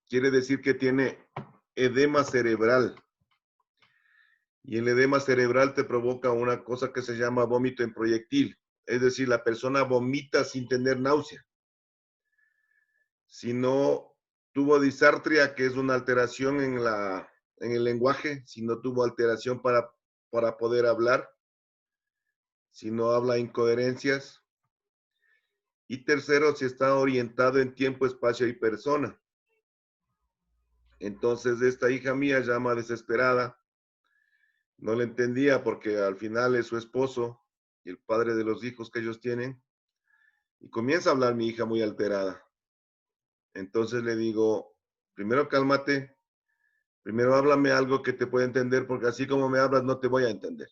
quiere decir que tiene edema cerebral. Y el edema cerebral te provoca una cosa que se llama vómito en proyectil. Es decir, la persona vomita sin tener náusea. Si no tuvo disartria, que es una alteración en el lenguaje, si no tuvo alteración para poder hablar, si no habla incoherencias. Y tercero, si está orientado en tiempo, espacio y persona. Entonces, esta hija mía llama desesperada. No le entendía porque al final es su esposo y el padre de los hijos que ellos tienen. Y comienza a hablar mi hija muy alterada. Entonces le digo, primero cálmate, primero háblame algo que te pueda entender, porque así como me hablas no te voy a entender.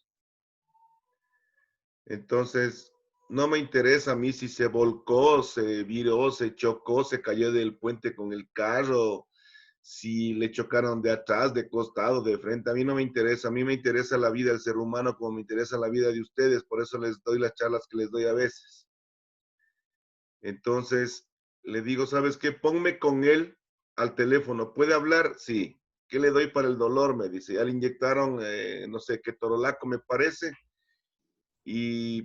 Entonces, no me interesa a mí si se volcó, se viró, se chocó, se cayó del puente con el carro, si le chocaron de atrás, de costado, de frente. A mí no me interesa, a mí me interesa la vida del ser humano como me interesa la vida de ustedes, por eso les doy las charlas que les doy a veces. Entonces, le digo, ¿sabes qué? Ponme con él al teléfono. ¿Puede hablar? Sí. ¿Qué le doy para el dolor? Me dice. Ya le inyectaron, no sé qué torolaco me parece,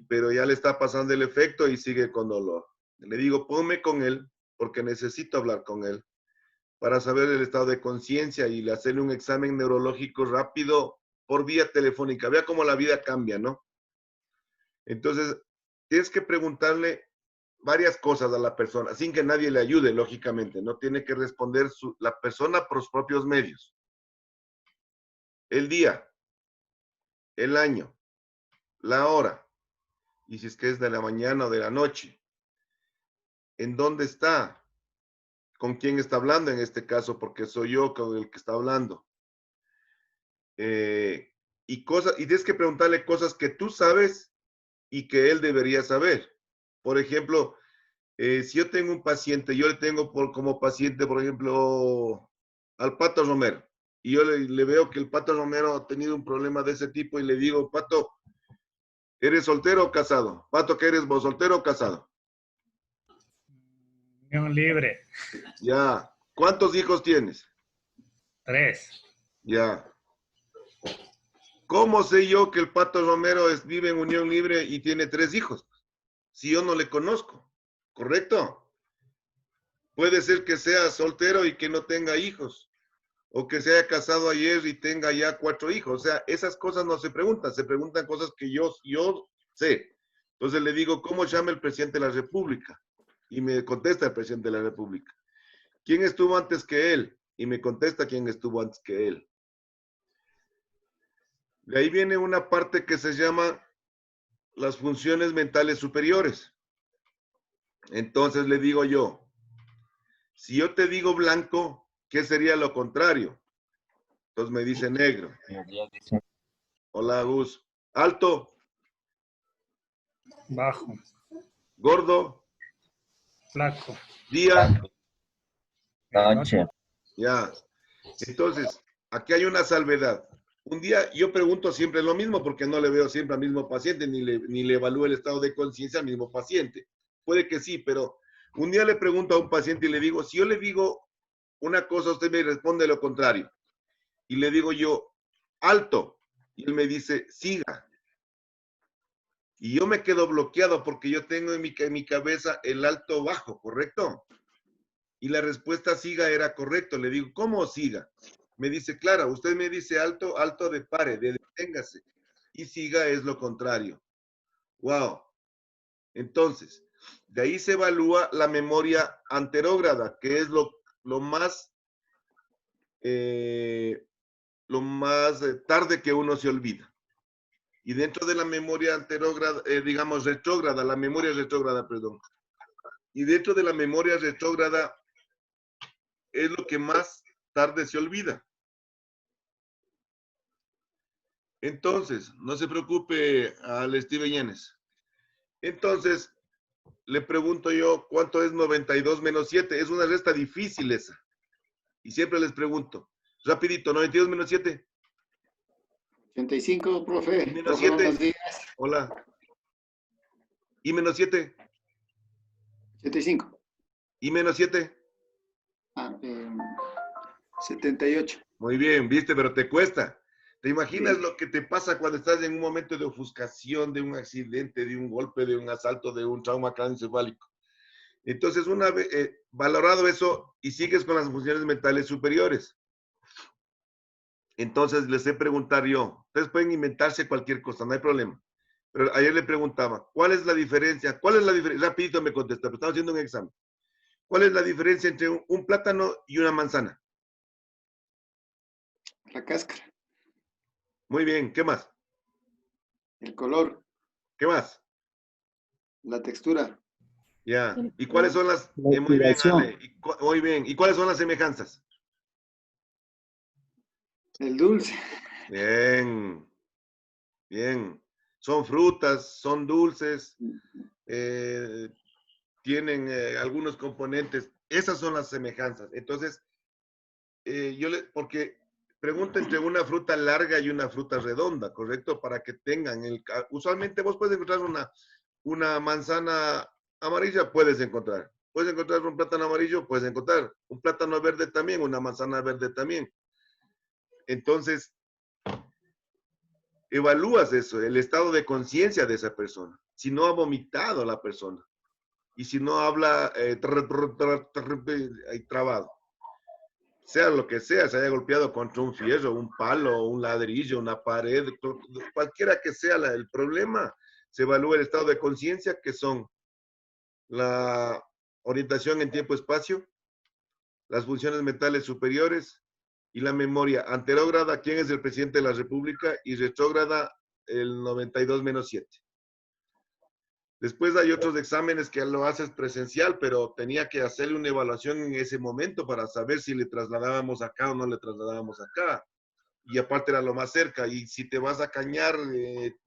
pero ya le está pasando el efecto y sigue con dolor. Le digo, ponme con él porque necesito hablar con él para saber el estado de conciencia y hacerle un examen neurológico rápido por vía telefónica. Vea cómo la vida cambia, ¿no? Entonces, tienes que preguntarle varias cosas a la persona, sin que nadie le ayude, lógicamente. No tiene que responder la persona por sus propios medios. El día, el año, la hora, y si es que es de la mañana o de la noche. ¿En dónde está? ¿Con quién está hablando en este caso? Porque soy yo con el que está hablando. Y tienes que preguntarle cosas que tú sabes y que él debería saber. Por ejemplo, si yo tengo un paciente, yo le tengo como paciente, por ejemplo, al Pato Romero, y yo le veo que el Pato Romero ha tenido un problema de ese tipo y le digo, Pato, ¿eres soltero o casado? Pato, ¿qué eres vos, soltero o casado? Unión libre. Ya. ¿Cuántos hijos tienes? 3. Ya. ¿Cómo sé yo que el Pato Romero vive en unión libre y tiene 3 hijos? Si yo no le conozco, ¿correcto? Puede ser que sea soltero y que no tenga hijos, o que se haya casado ayer y tenga ya 4 hijos. O sea, esas cosas no se preguntan cosas que yo sé. Entonces le digo, ¿cómo llama el presidente de la República? Y me contesta el presidente de la República. ¿Quién estuvo antes que él? Y me contesta quién estuvo antes que él. De ahí viene una parte que se llama las funciones mentales superiores. Entonces le digo yo, si yo te digo blanco, ¿qué sería lo contrario? Entonces me dice negro. Hola, Gus. Alto, Bajo. gordo, Flaco. día, Noche. ya. Entonces, aquí hay una salvedad. Un día yo pregunto siempre lo mismo porque no le veo siempre al mismo paciente ni le evalúo el estado de conciencia al mismo paciente. Puede que sí, pero un día le pregunto a un paciente y le digo, si yo le digo una cosa, usted me responde lo contrario. Y le digo yo, alto. Y él me dice, siga. Y yo me quedo bloqueado porque yo tengo en mi cabeza el alto bajo, ¿correcto? Y la respuesta siga era correcto. Le digo, ¿cómo siga? Me dice, claro, usted me dice alto, alto de pare, de deténgase. Y siga es lo contrario. Wow. Entonces, de ahí se evalúa la memoria anterógrada, que es lo más, tarde que uno se olvida. Y dentro de la memoria anterógrada, digamos retrógrada, la memoria retrógrada, perdón. Y dentro de la memoria retrógrada es lo que más tarde se olvida. Entonces, no se preocupe al Steven Yenes. Entonces, le pregunto yo, ¿cuánto es 92 menos 7? Es una resta difícil esa. Y siempre les pregunto, rapidito, 92 menos 7. 85, profe. Y menos Profe, 7. buenos días. Hola. Y menos 7. 85. Y menos 7. Ah, 78. Muy bien, viste, pero te cuesta. ¿Te imaginas Sí. lo que te pasa cuando estás en un momento de ofuscación, de un accidente, de un golpe, de un asalto, de un trauma craneoencefálico? Entonces, una vez valorado eso y sigues con las funciones mentales superiores, entonces les he preguntado yo, ustedes pueden inventarse cualquier cosa, no hay problema. Pero ayer le preguntaba, ¿cuál es la diferencia? ¿Cuál es la diferencia? Rapidito me contesta, pero estamos haciendo un examen. ¿Cuál es la diferencia entre un plátano y una manzana? La cáscara. Muy bien, ¿qué más? El color. ¿Qué más? La textura. Ya. ¿Y cuáles son las? La Muy bien, activación. Ale. Muy bien. ¿Y cuáles son las semejanzas? El dulce. Bien, bien. Son frutas, son dulces, eh, tienen algunos componentes. Esas son las semejanzas. Entonces, porque pregunta entre una fruta larga y una fruta redonda, ¿correcto? Para que tengan usualmente vos puedes encontrar una manzana amarilla, puedes encontrar. Puedes encontrar un plátano amarillo, puedes encontrar un plátano verde también, una manzana verde también. Entonces, evalúas eso, el estado de conciencia de esa persona. Si no ha vomitado la persona y si no habla trabado, sea lo que sea, se haya golpeado contra un fierro, un palo, un ladrillo, una pared, cualquiera que sea el problema, se evalúa el estado de conciencia, que son la orientación en tiempo-espacio, las funciones mentales superiores y la memoria. Anterógrada, ¿quién es el presidente de la República? Y retrógrada, el 92-7. Después hay otros exámenes que lo haces presencial, pero tenía que hacerle una evaluación en ese momento para saber si le trasladábamos acá o no le trasladábamos acá. Y aparte era lo más cerca. Y si te vas a Cañar,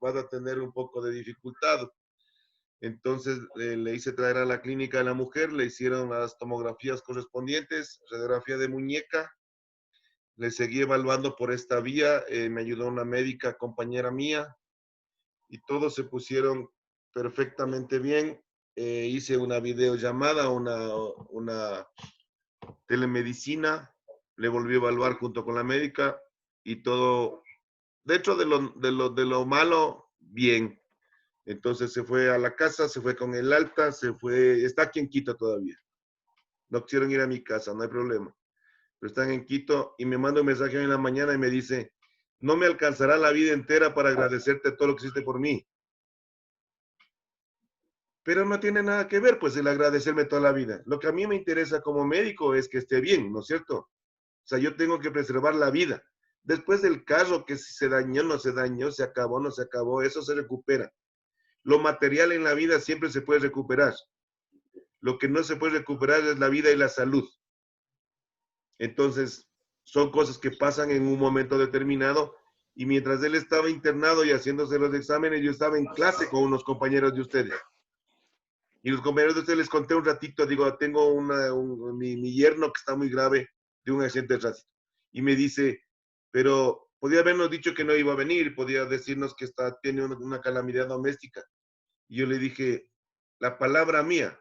vas a tener un poco de dificultad. Entonces le hice traer a la clínica de la mujer, le hicieron las tomografías correspondientes, radiografía de muñeca, le seguí evaluando por esta vía, me ayudó una médica compañera mía y todos se pusieron perfectamente bien. Hice una videollamada, una telemedicina, le volví a evaluar junto con la médica y todo, dentro de lo malo, bien. Entonces se fue a la casa, se fue con el alta, se fue, está aquí en Quito todavía. No quisieron ir a mi casa, no hay problema. Pero están en Quito y me manda un mensaje hoy en la mañana y me dice, no me alcanzará la vida entera para agradecerte todo lo que hiciste por mí. Pero no tiene nada que ver, pues, el agradecerme toda la vida. Lo que a mí me interesa como médico es que esté bien, ¿no es cierto? O sea, yo tengo que preservar la vida. Después del carro, que si se dañó, no se dañó, se acabó, no se acabó, eso se recupera. Lo material en la vida siempre se puede recuperar. Lo que no se puede recuperar es la vida y la salud. Entonces, son cosas que pasan en un momento determinado. Y mientras él estaba internado y haciéndose los exámenes, yo estaba en clase con unos compañeros de ustedes. Y los compañeros de ustedes les conté un ratito, digo, tengo mi yerno que está muy grave de un accidente de tránsito. Y me dice, pero podía habernos dicho que no iba a venir, podía decirnos que tiene una calamidad doméstica. Y yo le dije, la palabra mía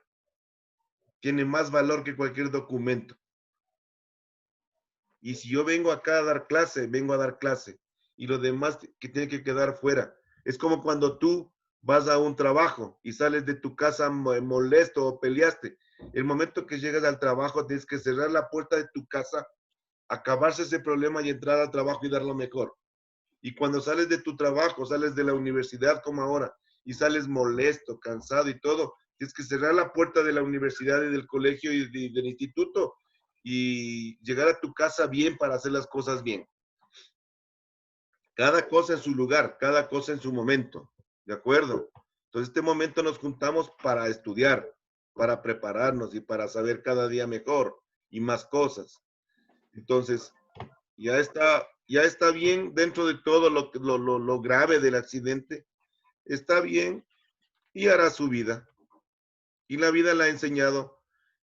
tiene más valor que cualquier documento. Y si yo vengo acá a dar clase, vengo a dar clase. Y lo demás que tiene que quedar fuera. Es como cuando tú vas a un trabajo y sales de tu casa molesto o peleaste. El momento que llegas al trabajo tienes que cerrar la puerta de tu casa, acabarse ese problema y entrar al trabajo y dar lo mejor. Y cuando sales de tu trabajo, sales de la universidad como ahora y sales molesto, cansado y todo, tienes que cerrar la puerta de la universidad y del colegio y del instituto y llegar a tu casa bien para hacer las cosas bien. Cada cosa en su lugar, cada cosa en su momento, ¿de acuerdo? Entonces, este momento nos juntamos para estudiar, para prepararnos y para saber cada día mejor y más cosas. Entonces, ya está bien dentro de todo lo grave del accidente, está bien y hará su vida. Y la vida le ha enseñado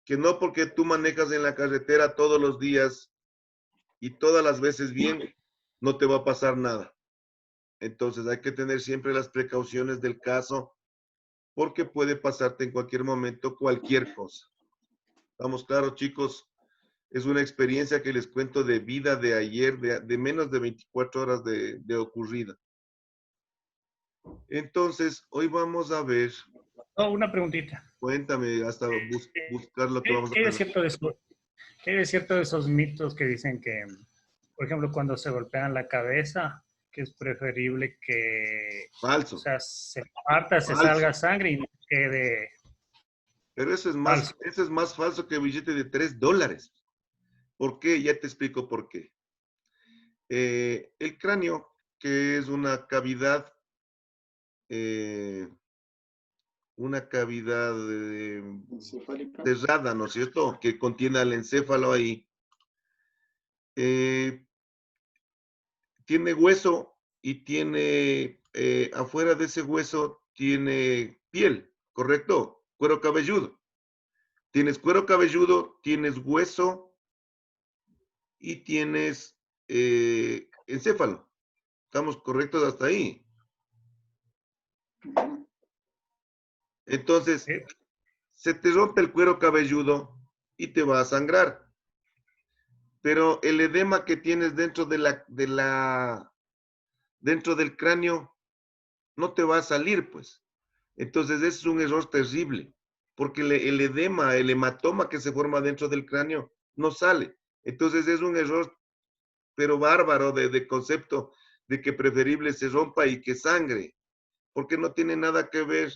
que no porque tú manejas en la carretera todos los días y todas las veces bien, no te va a pasar nada. Entonces hay que tener siempre las precauciones del caso porque puede pasarte en cualquier momento cualquier cosa. ¿Estamos claros, chicos? Es una experiencia que les cuento de vida de ayer, de menos de 24 horas de ocurrida. Entonces, hoy vamos a ver, Oh, una preguntita. cuéntame hasta buscar lo que ¿Qué, vamos a qué es hacer. cierto de eso? ¿Qué es cierto de esos mitos que dicen que, por ejemplo, cuando se golpean la cabeza, que es preferible que, o Falso, sea, se parta, se falso. salga sangre y no quede Pero falso? eso es más falso que el billete de $3. ¿Por qué? Ya te explico por qué. El cráneo, que es eh, una cavidad Encefálica. cerrada, ¿no es cierto? Que contiene al encéfalo ahí. Eh, Tiene hueso y tiene, afuera de ese hueso, tiene piel, ¿correcto? Cuero cabelludo. Tienes cuero cabelludo, tienes hueso y tienes encéfalo. ¿Estamos correctos hasta ahí? Ujú. Entonces, ¿Eh? se te rompe el cuero cabelludo y te va a sangrar. Pero el edema que tienes dentro del cráneo no te va a salir, pues. Entonces, ese es un error terrible, porque el edema, el hematoma que se forma dentro del cráneo no sale. Entonces, es un error, pero bárbaro de concepto de que preferible se rompa y que sangre, porque no tiene nada que ver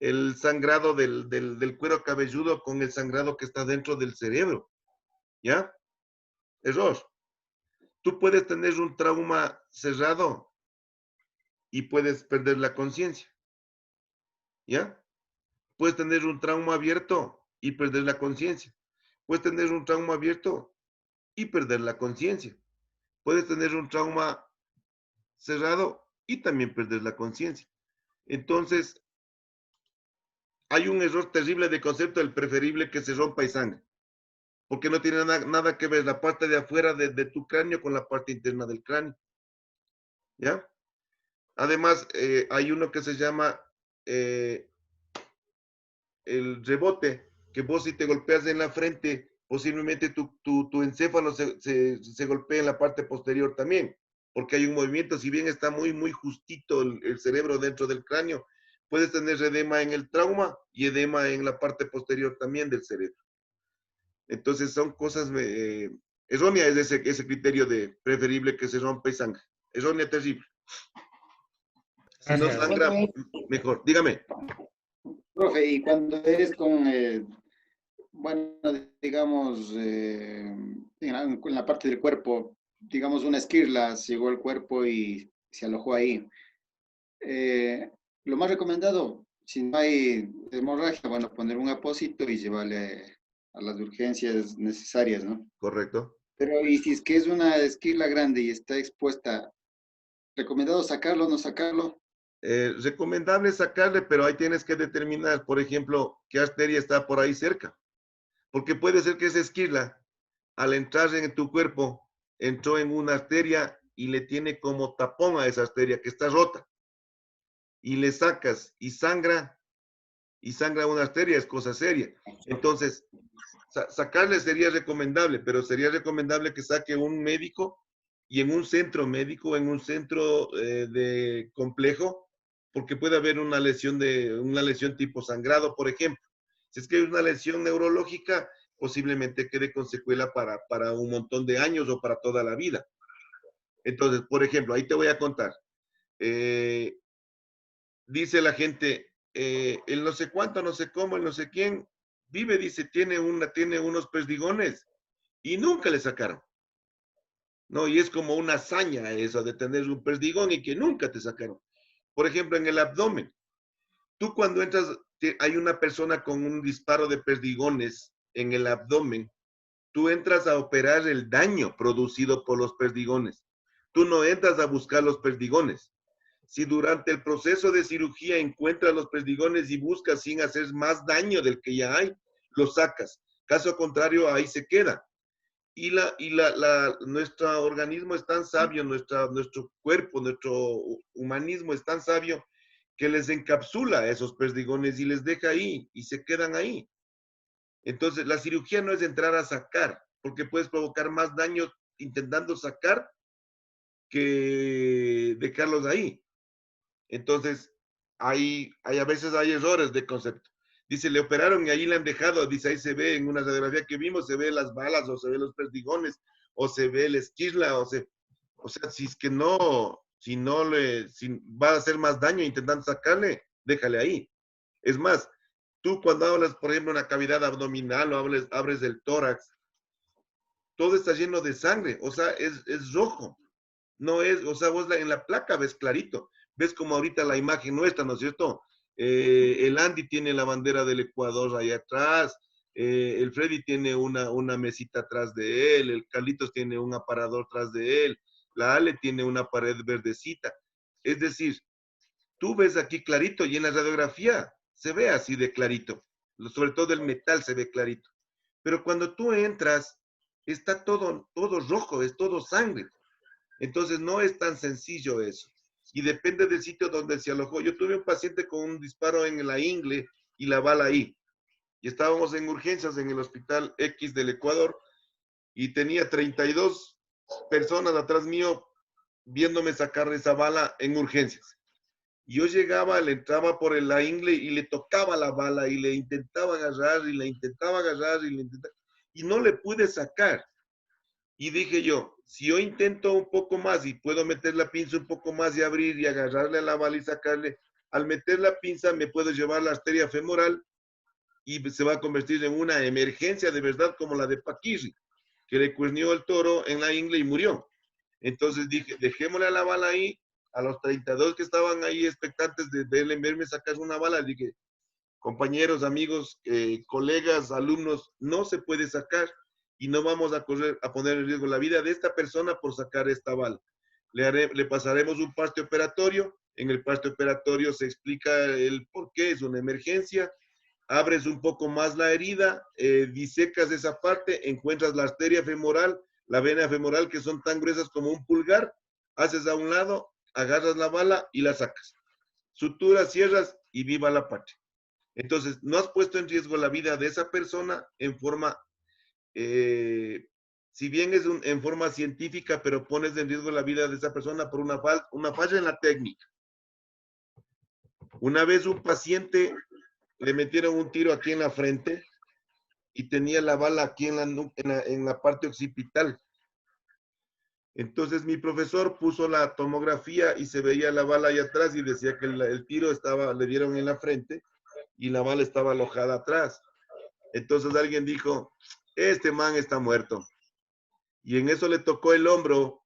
el sangrado del cuero cabelludo con el sangrado que está dentro del cerebro, ¿ya? Error. Tú puedes tener un trauma cerrado y puedes perder la conciencia, ¿ya? Puedes tener un trauma abierto y perder la conciencia. Puedes tener un trauma abierto y perder la conciencia. Puedes tener un trauma cerrado y también perder la conciencia. Entonces, hay un error terrible de concepto del preferible que se rompa y sangre, porque no tiene nada que ver la parte de afuera de tu cráneo con la parte interna del cráneo, ¿ya? Además, hay uno que se llama eh, el rebote, que vos si te golpeas en la frente, posiblemente tu encéfalo se golpea en la parte posterior también, porque hay un movimiento, si bien está muy justito el cerebro dentro del cráneo, puedes tener edema en el trauma y edema en la parte posterior también del cerebro. Entonces son cosas erróneas ese criterio de preferible que se rompa y sangre. Errónea terrible. Si no Gracias. Cuando sangra, es, mejor. Dígame. profe, y cuando es con, bueno, digamos, en la parte del cuerpo, digamos, una esquirla llegó al cuerpo y se alojó ahí. Eh, lo más recomendado, si no hay hemorragia, bueno, poner un apósito y llevarle a las urgencias necesarias, ¿no? Correcto. Pero, y si es que es una esquirla grande y está expuesta, ¿recomendado sacarlo o no sacarlo? Recomendable sacarle, pero ahí tienes que determinar, por ejemplo, qué arteria está por ahí cerca. Porque puede ser que esa esquirla, al entrar en tu cuerpo, entró en una arteria y le tiene como tapón a esa arteria que está rota. Y le sacas y sangra una arteria, es cosa seria. Entonces, sacarle sería recomendable, pero sería recomendable que saque un médico y en un centro médico, en un centro de complejo, porque puede haber una lesión tipo sangrado, por ejemplo. Si es que hay una lesión neurológica, posiblemente quede con secuela para un montón de años o para toda la vida. Entonces, por ejemplo, ahí te voy a contar. Eh, Dice la gente, el no sé cuánto, no sé cómo, el no sé quién, vive, dice, tiene unos perdigones y nunca le sacaron. No, y es como una hazaña eso de tener un perdigón y que nunca te sacaron. Por ejemplo, en el abdomen. Tú cuando entras, hay una persona con un disparo de perdigones en el abdomen. Tú entras a operar el daño producido por los perdigones. Tú no entras a buscar los perdigones. Si durante el proceso de cirugía encuentras los perdigones y buscas sin hacer más daño del que ya hay, los sacas. Caso contrario, ahí se queda. Nuestro organismo es tan sabio, nuestro cuerpo, nuestro humanismo es tan sabio que les encapsula esos perdigones y les deja ahí y se quedan ahí. Entonces, la cirugía no es entrar a sacar, porque puedes provocar más daño intentando sacar que dejarlos ahí. Entonces, a veces hay errores de concepto. Dice, le operaron y ahí le han dejado, dice, ahí se ve en una radiografía que vimos, se ve las balas, o se ve los perdigones, o se ve el esquirla, o sea, si es que no, si va a hacer más daño intentando sacarle, déjale ahí. Es más, tú cuando hablas, por ejemplo, una cavidad abdominal o abres el tórax, todo está lleno de sangre, o sea, es rojo. No es, o sea, vos en la placa ves clarito, ves como ahorita la imagen nuestra, ¿no es cierto? El Andy tiene la bandera del Ecuador ahí atrás, el Freddy tiene una mesita atrás de él, el Carlitos tiene un aparador atrás de él, la Ale tiene una pared verdecita. Es decir, tú ves aquí clarito y en la radiografía se ve así de clarito, sobre todo el metal se ve clarito. Pero cuando tú entras, está todo rojo, es todo sangre. Entonces no es tan sencillo eso. Y depende del sitio donde se alojó. Yo tuve un paciente con un disparo en la ingle y la bala ahí. Y estábamos en urgencias en el hospital X del Ecuador y tenía 32 personas atrás mío viéndome sacar esa bala en urgencias. Yo llegaba, le entraba por la ingle y le tocaba la bala y le intentaba agarrar y le intentaba agarrar y no le pude sacar. Y dije yo, si yo intento un poco más y puedo meter la pinza un poco más y abrir y agarrarle a la bala y sacarle, al meter la pinza me puedo llevar la arteria femoral y se va a convertir en una emergencia de verdad como la de Paquirri, que le cuernió el toro en la ingle y murió. Entonces dije, dejémosle a la bala ahí, a los 32 que estaban ahí expectantes de verme sacar una bala, dije, compañeros, amigos, colegas, alumnos, no se puede sacar y no vamos a poner en riesgo la vida de esta persona por sacar esta bala. Le pasaremos un parte operatorio, en el parte operatorio se explica el por qué, es una emergencia, abres un poco más la herida, disecas esa parte, encuentras la arteria femoral, la vena femoral que son tan gruesas como un pulgar, haces a un lado, agarras la bala y la sacas. Suturas, cierras y viva la patria. Entonces, no has puesto en riesgo la vida de esa persona en forma, si bien es en forma científica, pero pones en riesgo la vida de esa persona por una falla en la técnica. Una vez un paciente le metieron un tiro aquí en la frente y tenía la bala aquí en la parte occipital. Entonces mi profesor puso la tomografía y se veía la bala ahí atrás y decía que el tiro le dieron en la frente y la bala estaba alojada atrás. Entonces alguien dijo, este man está muerto. Y en eso le tocó el hombro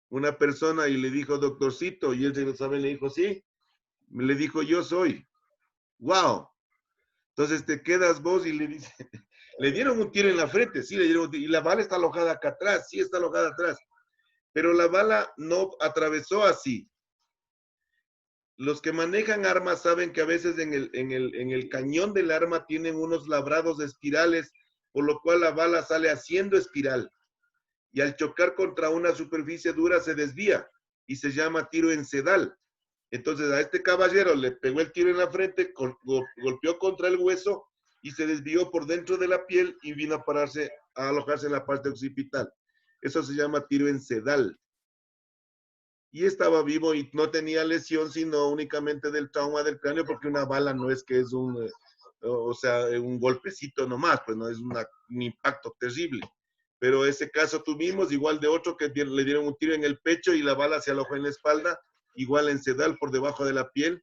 una persona y le dijo, doctorcito, y él se lo sabe, le dijo, sí. Le dijo, yo soy. ¡Wow! Entonces te quedas vos y le dice, le dieron un tiro en la frente, sí, le dieron, y la bala está alojada acá atrás, sí está alojada atrás. Pero la bala no atravesó así. Los que manejan armas saben que a veces en el cañón del arma tienen unos labrados espirales, por lo cual la bala sale haciendo espiral. Y al chocar contra una superficie dura se desvía y se llama tiro en sedal. Entonces a este caballero le pegó el tiro en la frente, golpeó contra el hueso y se desvió por dentro de la piel y vino a alojarse en la parte occipital. Eso se llama tiro en sedal. Y estaba vivo y no tenía lesión, sino únicamente del trauma del cráneo, porque una bala no es que es un golpecito nomás, pues no es un impacto terrible. Pero ese caso tuvimos, igual de otro que le dieron un tiro en el pecho y la bala se alojó en la espalda, igual en sedal por debajo de la piel.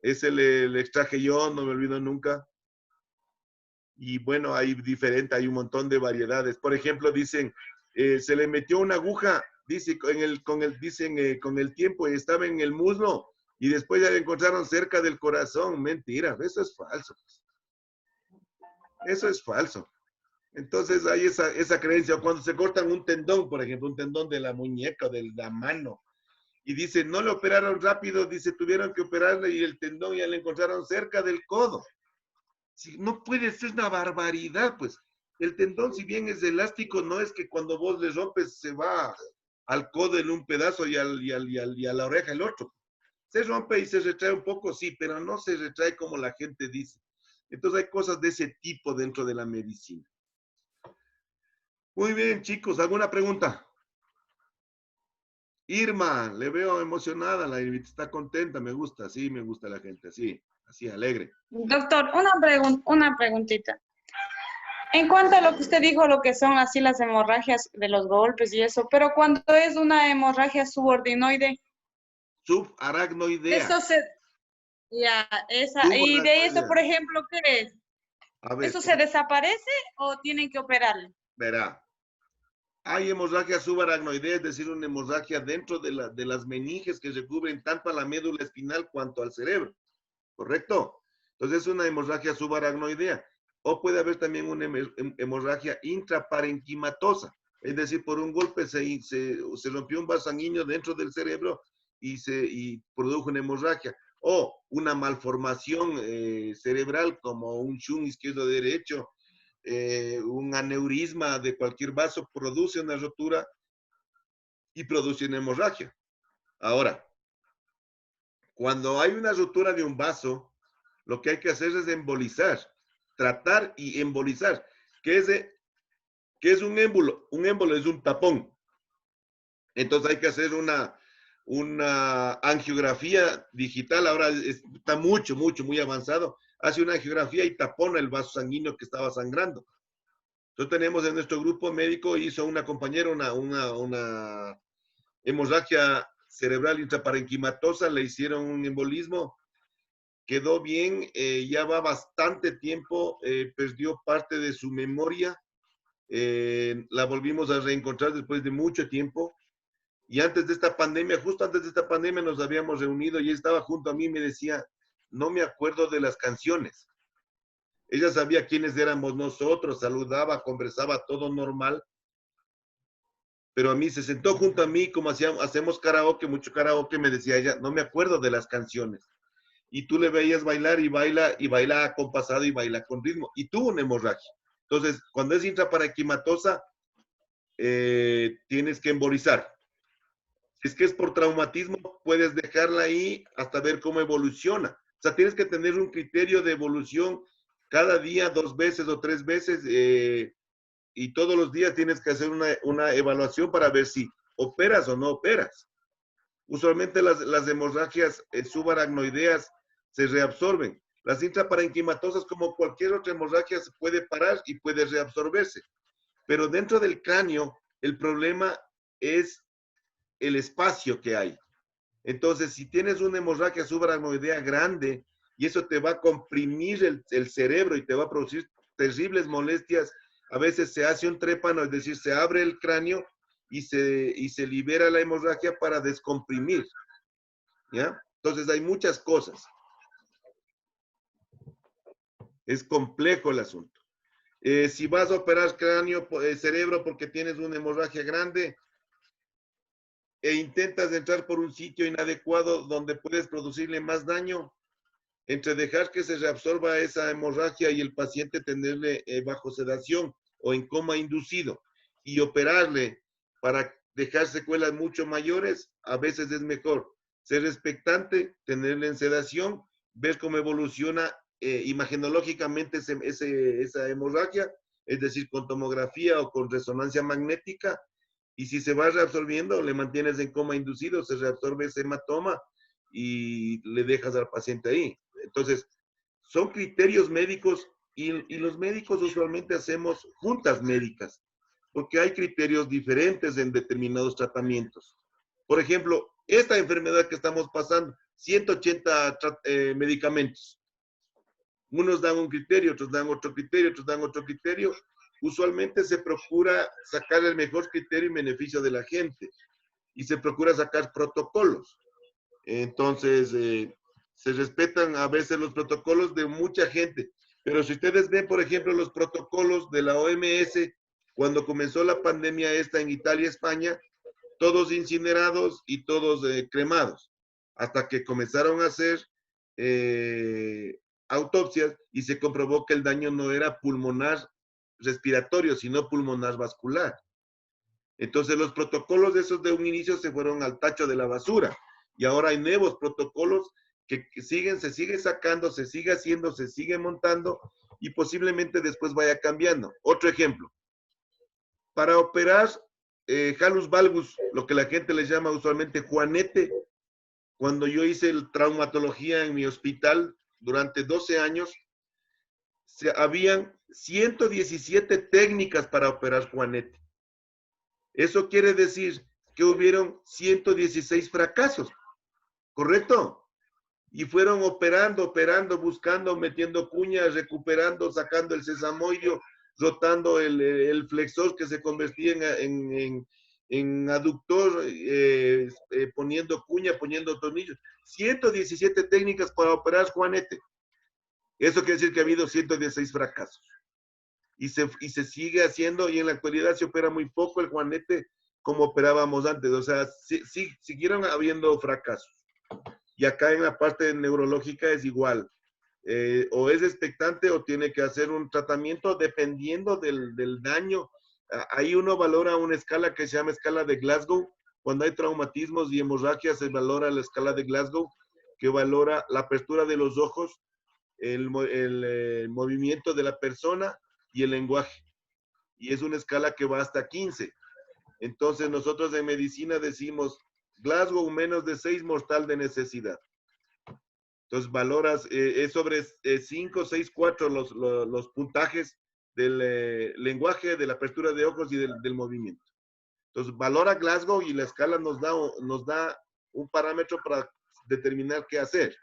Ese le extraje yo, no me olvido nunca. Y bueno, hay un montón de variedades. Por ejemplo, dicen, se le metió una aguja, dice, con el tiempo, estaba en el muslo y después ya la encontraron cerca del corazón. Mentira, eso es falso. Eso es falso. Entonces hay esa creencia. Cuando se cortan un tendón, por ejemplo, un tendón de la muñeca o de la mano, y dice, no le operaron rápido, dice, tuvieron que operarle y el tendón ya le encontraron cerca del codo. Si, no puede ser una barbaridad, pues. El tendón, si bien es elástico, no es que cuando vos le rompes se va al codo en un pedazo y a la oreja el otro. Se rompe y se retrae un poco, sí, pero no se retrae como la gente dice. Entonces hay cosas de ese tipo dentro de la medicina. Muy bien, chicos, ¿alguna pregunta? Irma, le veo emocionada, la Irma está contenta, me gusta, sí, me gusta la gente, así, así, alegre. Doctor, una preguntita. En cuanto a lo que usted dijo, lo que son así las hemorragias de los golpes y eso, pero cuando es una hemorragia subaracnoide, Subaracnoidea. eso se, ya, esa, y de eso, Subaracnoidea. por ejemplo, ¿qué es? A ver, ¿Eso se desaparece o tienen que operarlo? verá. Hay hemorragia subaracnoidea, es decir, una hemorragia dentro de las meninges que recubren tanto a la médula espinal cuanto al cerebro, ¿correcto? Entonces es una hemorragia subaracnoidea. O puede haber también una hemorragia intraparenquimatosa, es decir, por un golpe se rompió un vaso sanguíneo dentro del cerebro y produjo una hemorragia. O una malformación cerebral como un shunt izquierdo-derecho, un aneurisma de cualquier vaso produce una rotura y produce una hemorragia. Ahora, cuando hay una rotura de un vaso, lo que hay que hacer es embolizar, tratar y embolizar. ¿Qué es un émbolo? Un émbolo es un tapón. Entonces hay que hacer una angiografía digital. Ahora está muy avanzado. Hace una angiografía y tapona el vaso sanguíneo que estaba sangrando. Entonces tenemos en nuestro grupo médico, hizo una compañera una hemorragia cerebral intraparenquimatosa, le hicieron un embolismo, quedó bien, ya va bastante tiempo, perdió parte de su memoria, la volvimos a reencontrar después de mucho tiempo. Y antes de esta pandemia, justo antes de esta pandemia nos habíamos reunido y ella estaba junto a mí y me decía, no me acuerdo de las canciones. Ella sabía quiénes éramos nosotros, saludaba, conversaba, todo normal. Pero a mí se sentó junto a mí, como hacemos karaoke, mucho karaoke, me decía ella, no me acuerdo de las canciones. Y tú le veías bailar y baila acompasado y baila con ritmo. Y tuvo una hemorragia. Entonces, cuando es intraparenquimatosa, tienes que embolizar. Si es que es por traumatismo, puedes dejarla ahí hasta ver cómo evoluciona. O sea, tienes que tener un criterio de evolución cada día, 2 veces o 3 veces, y todos los días tienes que hacer una evaluación para ver si operas o no operas. Usualmente las hemorragias subaracnoideas se reabsorben. Las intraparenquimatosas, como cualquier otra hemorragia, se puede parar y puede reabsorberse. Pero dentro del cráneo, el problema es el espacio que hay. Entonces, si tienes una hemorragia subaracnoidea grande y eso te va a comprimir el cerebro y te va a producir terribles molestias, a veces se hace un trépano, es decir, se abre el cráneo y se libera la hemorragia para descomprimir. ¿Ya? Entonces hay muchas cosas. Es complejo el asunto. Si vas a operar cráneo, cerebro porque tienes una hemorragia grande e intentas entrar por un sitio inadecuado donde puedes producirle más daño, entre dejar que se reabsorba esa hemorragia y el paciente tenerle bajo sedación o en coma inducido y operarle para dejar secuelas mucho mayores, a veces es mejor ser expectante, tenerle en sedación, ver cómo evoluciona imagenológicamente esa hemorragia, es decir, con tomografía o con resonancia magnética, y si se va reabsorbiendo, le mantienes en coma inducido, se reabsorbe ese hematoma y le dejas al paciente ahí. Entonces, son criterios médicos y los médicos usualmente hacemos juntas médicas, porque hay criterios diferentes en determinados tratamientos. Por ejemplo, esta enfermedad que estamos pasando, 180 medicamentos. Unos dan un criterio, otros dan otro criterio, otros dan otro criterio. Usualmente se procura sacar el mejor criterio y beneficio de la gente y se procura sacar protocolos. Entonces, se respetan a veces los protocolos de mucha gente. Pero si ustedes ven, por ejemplo, los protocolos de la OMS, cuando comenzó la pandemia esta en Italia y España, todos incinerados y todos cremados, hasta que comenzaron a hacer autopsias y se comprobó que el daño no era pulmonar respiratorio, sino pulmonar vascular. Entonces los protocolos de esos de un inicio se fueron al tacho de la basura y ahora hay nuevos protocolos que siguen, se sigue sacando, se sigue haciendo, se sigue montando y posiblemente después vaya cambiando. Otro ejemplo, para operar Jalus valgus, lo que la gente le llama usualmente juanete, cuando yo hice el traumatología en mi hospital durante 12 años, habían 117 técnicas para operar juanete. Eso quiere decir que hubieron 116 fracasos, ¿correcto? Y fueron operando, buscando, metiendo cuñas, recuperando, sacando el sesamoideo, rotando el flexor que se convertía en aductor, poniendo cuña, poniendo tornillos. 117 técnicas para operar juanete. Eso quiere decir que ha habido 116 fracasos. Y se sigue haciendo, y en la actualidad se opera muy poco el juanete como operábamos antes. O sea, siguieron habiendo fracasos. Y acá en la parte neurológica es igual. O es expectante o tiene que hacer un tratamiento dependiendo del daño. Ahí uno valora una escala que se llama escala de Glasgow. Cuando hay traumatismos y hemorragias se valora la escala de Glasgow, que valora la apertura de los ojos, el movimiento de la persona y el lenguaje. Y es una escala que va hasta 15. Entonces nosotros en medicina decimos Glasgow menos de 6, mortal de necesidad. Entonces valoras, es sobre 5, 6, 4 los puntajes del lenguaje, de la apertura de ojos y del movimiento. Entonces valora Glasgow y la escala nos da un parámetro para determinar qué hacer.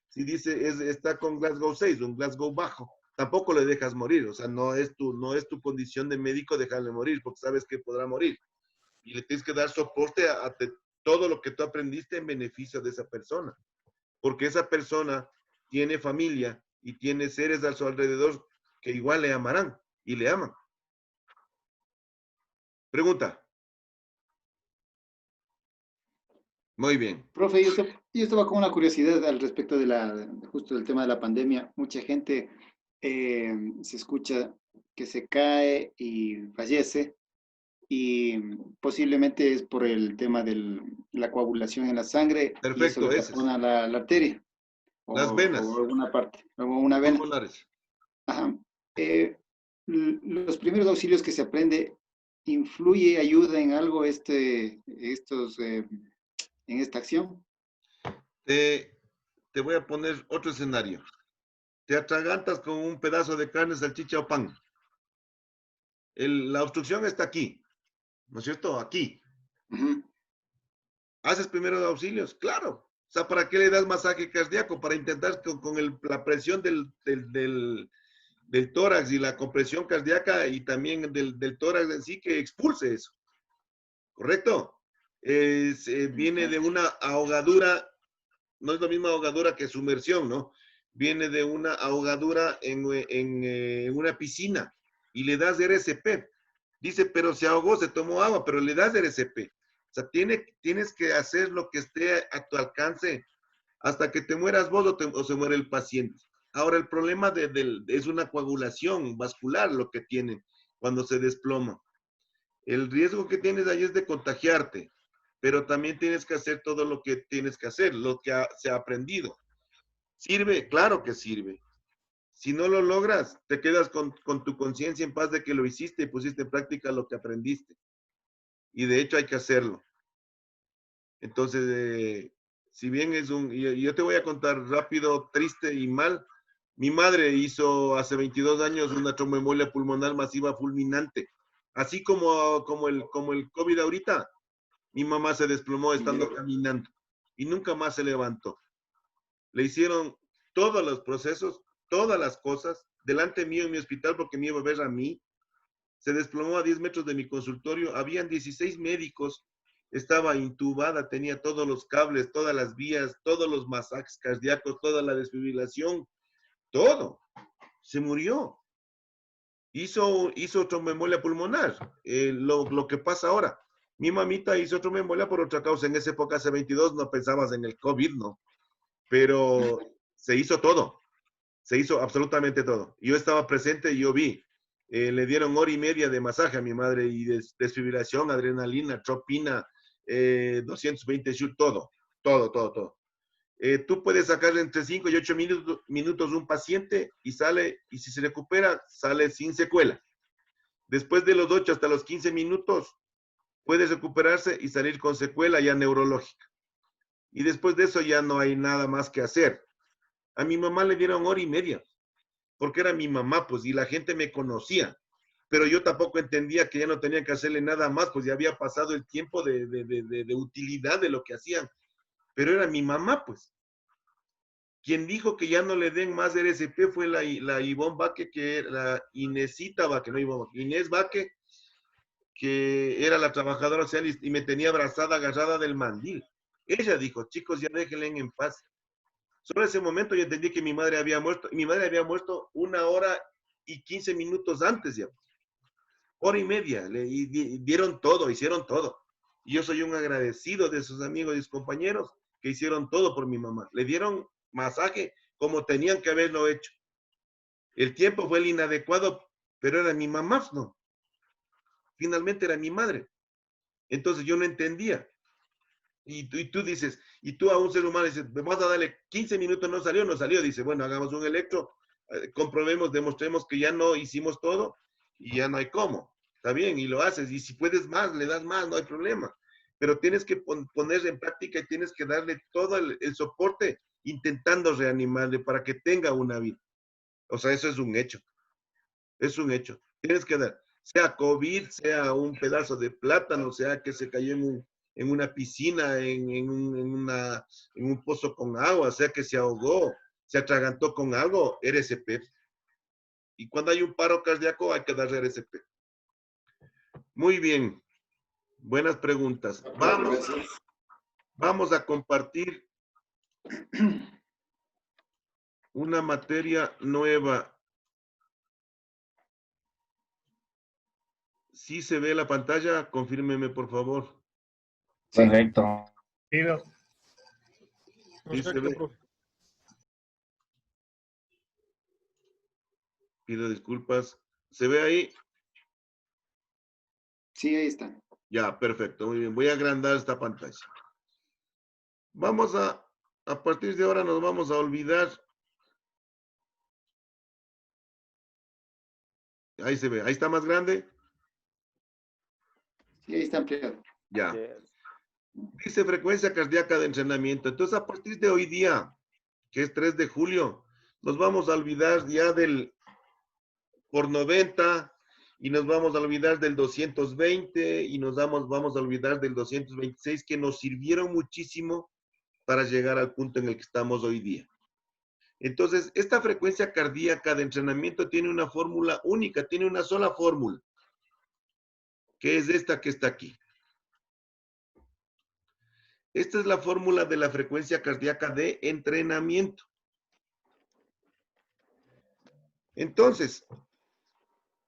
Si dice está con Glasgow 6, un Glasgow bajo, tampoco le dejas morir. O sea, no es tu condición de médico dejarle morir, porque sabes que podrá morir. Y le tienes que dar soporte a todo lo que tú aprendiste en beneficio de esa persona. Porque esa persona tiene familia y tiene seres a su alrededor que igual le amarán y le aman. Pregunta. Muy bien. Profe, yo estaba con una curiosidad al respecto justo del tema de la pandemia. Mucha gente se escucha que se cae y fallece, y posiblemente es por el tema de la coagulación en la sangre. Perfecto, y eso le tapona la arteria. Las venas. O alguna parte, o una vena. Pulmonares. Ajá. Los primeros auxilios que se aprende, ¿influye, ayuda en algo en esta acción? Te voy a poner otro escenario. Te atragantas con un pedazo de carne, salchicha o pan. La obstrucción está aquí, ¿no es cierto? Aquí. Uh-huh. ¿Haces primeros auxilios? Claro. O sea, ¿para qué le das masaje cardíaco? Para intentar con la presión del tórax y la compresión cardíaca y también del tórax en sí que expulse eso. ¿Correcto? Viene de una ahogadura, no es la misma ahogadura que sumersión, ¿no? Viene de una ahogadura en una piscina y le das RCP. Dice, pero se ahogó, se tomó agua, pero le das RCP. O sea, tienes que hacer lo que esté a tu alcance hasta que te mueras vos o se muere el paciente. Ahora, el problema es una coagulación vascular lo que tiene cuando se desploma. El riesgo que tienes ahí es de contagiarte, pero también tienes que hacer todo lo que tienes que hacer, lo que se ha aprendido. ¿Sirve? Claro que sirve. Si no lo logras, te quedas con tu conciencia en paz de que lo hiciste y pusiste en práctica lo que aprendiste. Y de hecho hay que hacerlo. Entonces, si bien yo te voy a contar rápido, triste y mal. Mi madre hizo hace 22 años una tromboembolia pulmonar masiva fulminante. Así como el COVID ahorita, mi mamá se desplomó estando caminando y nunca más se levantó. Le hicieron todos los procesos, todas las cosas, delante mío en mi hospital porque me iba a ver a mí. Se desplomó a 10 metros de mi consultorio. Habían 16 médicos. Estaba intubada, tenía todos los cables, todas las vías, todos los masajes cardíacos, toda la desfibrilación, todo. Se murió. Hizo tromboembolia pulmonar. Lo que pasa ahora. Mi mamita hizo tromboembolia por otra causa. En esa época, hace 22, no pensabas en el COVID, ¿no? Pero se hizo todo. Se hizo absolutamente todo. Yo estaba presente y yo vi. Le dieron 1 hora y media de masaje a mi madre y desfibrilación, adrenalina, tropina, 220 shoot, todo. Tú puedes sacar entre 5 y 8 minutos un paciente y sale, y si se recupera, sale sin secuela. Después de los 8 hasta los 15 minutos, puede recuperarse y salir con secuela ya neurológica. Y después de eso ya no hay nada más que hacer. A mi mamá le dieron 1 hora y media, porque era mi mamá, pues, y la gente me conocía. Pero yo tampoco entendía que ya no tenía que hacerle nada más, pues ya había pasado el tiempo de utilidad de lo que hacían. Pero era mi mamá, pues. Quien dijo que ya no le den más RSP fue la Ivonne Baque, que era la Inesita Baque, no Ivonne Baque, Inés Baque, que era la trabajadora social y me tenía abrazada, agarrada del mandil. Ella dijo, chicos, ya déjenle en paz. Solo en ese momento yo entendí que mi madre había muerto, y mi madre había muerto 1 hora y 15 minutos antes ya. 1 hora y media, y dieron todo, hicieron todo. Y yo soy un agradecido de sus amigos y sus compañeros que hicieron todo por mi mamá. Le dieron masaje como tenían que haberlo hecho. El tiempo fue el inadecuado, pero era mi mamá, ¿no? Finalmente era mi madre. Entonces yo no entendía. Y tú dices, y tú a un ser humano dices, vas a darle 15 minutos, no salió. Dice, bueno, hagamos un electro, comprobemos, demostremos que ya no hicimos todo y ya no hay cómo. Está bien, y lo haces. Y si puedes más, le das más, no hay problema. Pero tienes que poner en práctica y tienes que darle todo el soporte intentando reanimarle para que tenga una vida. O sea, eso es un hecho. Es un hecho. Tienes que dar, sea COVID, sea un pedazo de plátano, sea que se cayó en una piscina, en un pozo con agua, sea que se ahogó, se atragantó con algo, RSP. Y cuando hay un paro cardíaco hay que darle RSP. Muy bien. Buenas preguntas. Vamos a compartir una materia nueva. ¿Sí se ve la pantalla? Confírmeme, por favor. Sí. Perfecto. Pido. Sí se ve. Pido disculpas. ¿Se ve ahí? Sí, ahí está. Ya, perfecto. Muy bien. Voy a agrandar esta pantalla. Vamos a partir de ahora nos vamos a olvidar. Ahí se ve. Ahí está más grande. Sí, ahí está ampliado. Ya. Dice frecuencia cardíaca de entrenamiento. Entonces, a partir de hoy día, que es 3 de julio, nos vamos a olvidar ya del por 90 y nos vamos a olvidar del 220 y vamos a olvidar del 226 que nos sirvieron muchísimo para llegar al punto en el que estamos hoy día. Entonces, esta frecuencia cardíaca de entrenamiento tiene una fórmula única, tiene una sola fórmula, que es esta que está aquí. Esta es la fórmula de la frecuencia cardíaca de entrenamiento. Entonces,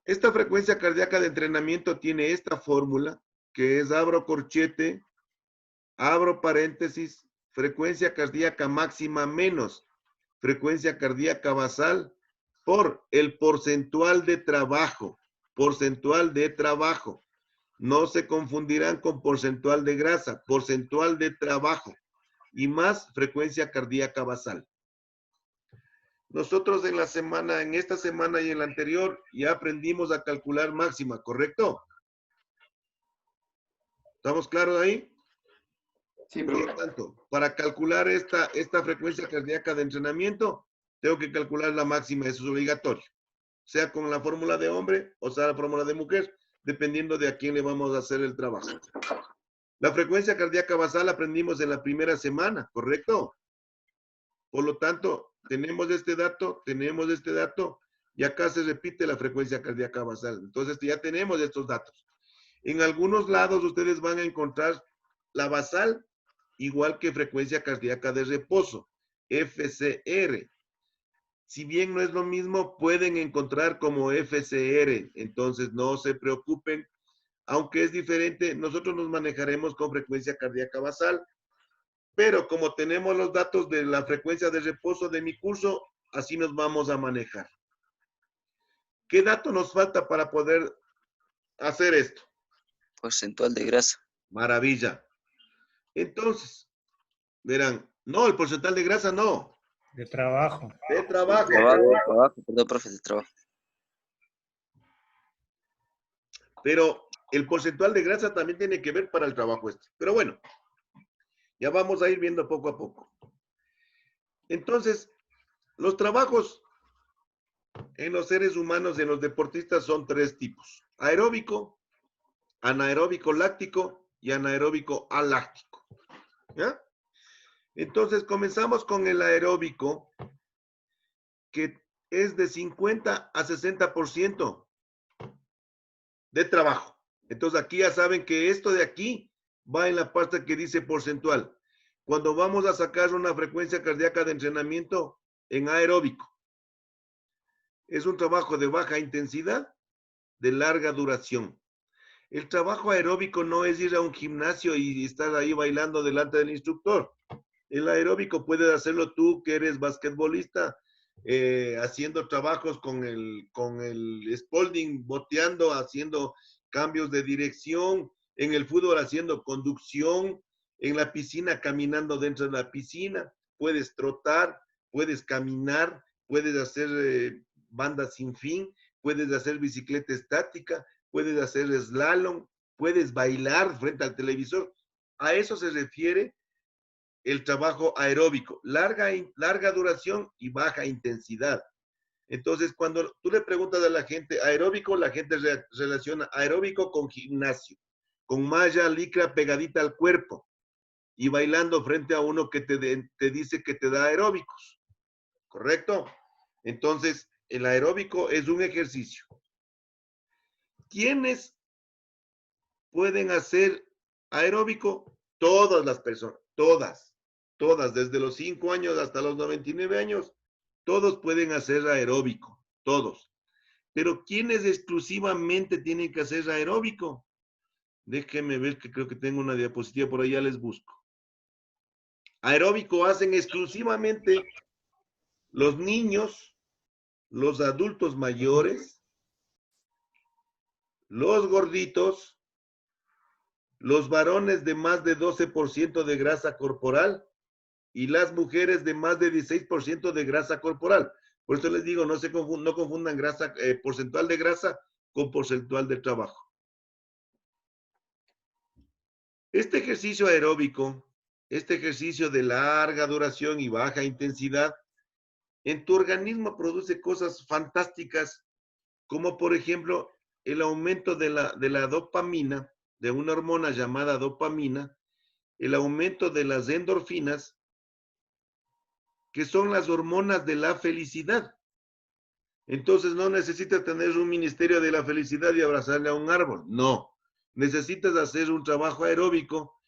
esta frecuencia cardíaca de entrenamiento tiene esta fórmula, que es abro corchete, abro paréntesis, frecuencia cardíaca máxima menos frecuencia cardíaca basal por el porcentual de trabajo. Porcentual de trabajo. No se confundirán con porcentual de grasa, porcentual de trabajo y más frecuencia cardíaca basal. Nosotros en esta semana y en la anterior ya aprendimos a calcular máxima, ¿correcto? ¿Estamos claros ahí? Sí, Por lo profe. tanto, para calcular esta frecuencia cardíaca de entrenamiento, tengo que calcular la máxima, eso es obligatorio. Sea con la fórmula de hombre o sea la fórmula de mujer, dependiendo de a quién le vamos a hacer el trabajo. La frecuencia cardíaca basal aprendimos en la primera semana, ¿correcto? Por lo tanto, tenemos este dato, y acá se repite la frecuencia cardíaca basal. Entonces, ya tenemos estos datos. En algunos lados ustedes van a encontrar la basal igual que frecuencia cardíaca de reposo, FCR. Si bien no es lo mismo, pueden encontrar como FCR. Entonces, no se preocupen. Aunque es diferente, nosotros nos manejaremos con frecuencia cardíaca basal. Pero como tenemos los datos de la frecuencia de reposo de mi curso, así nos vamos a manejar. ¿Qué dato nos falta para poder hacer esto? Porcentual de grasa. Maravilla. Entonces, verán, no, el porcentual de grasa no. De trabajo. De trabajo. Trabajo, perdón, profe, de trabajo. Pero el porcentual de grasa también tiene que ver para el trabajo este. Pero bueno, ya vamos a ir viendo poco a poco. Entonces, los trabajos en los seres humanos, en los deportistas, son tres tipos: aeróbico, anaeróbico láctico y anaeróbico aláctico. ¿Ya? Entonces, comenzamos con el aeróbico, que es de 50 a 60% de trabajo. Entonces, aquí ya saben que esto de aquí va en la parte que dice porcentual. Cuando vamos a sacar una frecuencia cardíaca de entrenamiento en aeróbico, es un trabajo de baja intensidad, de larga duración. El trabajo aeróbico no es ir a un gimnasio y estar ahí bailando delante del instructor. El aeróbico puedes hacerlo tú, que eres basquetbolista, haciendo trabajos con el Spalding, boteando, haciendo cambios de dirección, en el fútbol haciendo conducción, en la piscina caminando dentro de la piscina, puedes trotar, puedes caminar, puedes hacer banda sin fin, puedes hacer bicicleta estática, puedes hacer slalom, puedes bailar frente al televisor. A eso se refiere el trabajo aeróbico, larga duración y baja intensidad. Entonces, cuando tú le preguntas a la gente aeróbico, la gente relaciona aeróbico con gimnasio, con malla licra pegadita al cuerpo y bailando frente a uno que te dice que te da aeróbicos, ¿correcto? Entonces, el aeróbico es un ejercicio. ¿Quiénes pueden hacer aeróbico? Todas las personas, todas, desde los 5 años hasta los 99 años, todos pueden hacer aeróbico, todos. Pero ¿quiénes exclusivamente tienen que hacer aeróbico? Déjenme ver, que creo que tengo una diapositiva por allá, les busco. Aeróbico hacen exclusivamente los niños, los adultos mayores, los gorditos, los varones de más de 12% de grasa corporal y las mujeres de más de 16% de grasa corporal. Por eso les digo, no confundan grasa, porcentual de grasa con porcentual de trabajo. Este ejercicio aeróbico, este ejercicio de larga duración y baja intensidad, en tu organismo produce cosas fantásticas, como por ejemplo el aumento de la dopamina, de una hormona llamada dopamina, el aumento de las endorfinas, que son las hormonas de la felicidad. Entonces no necesitas tener un ministerio de la felicidad y abrazarle a un árbol. No, necesitas hacer un trabajo aeróbico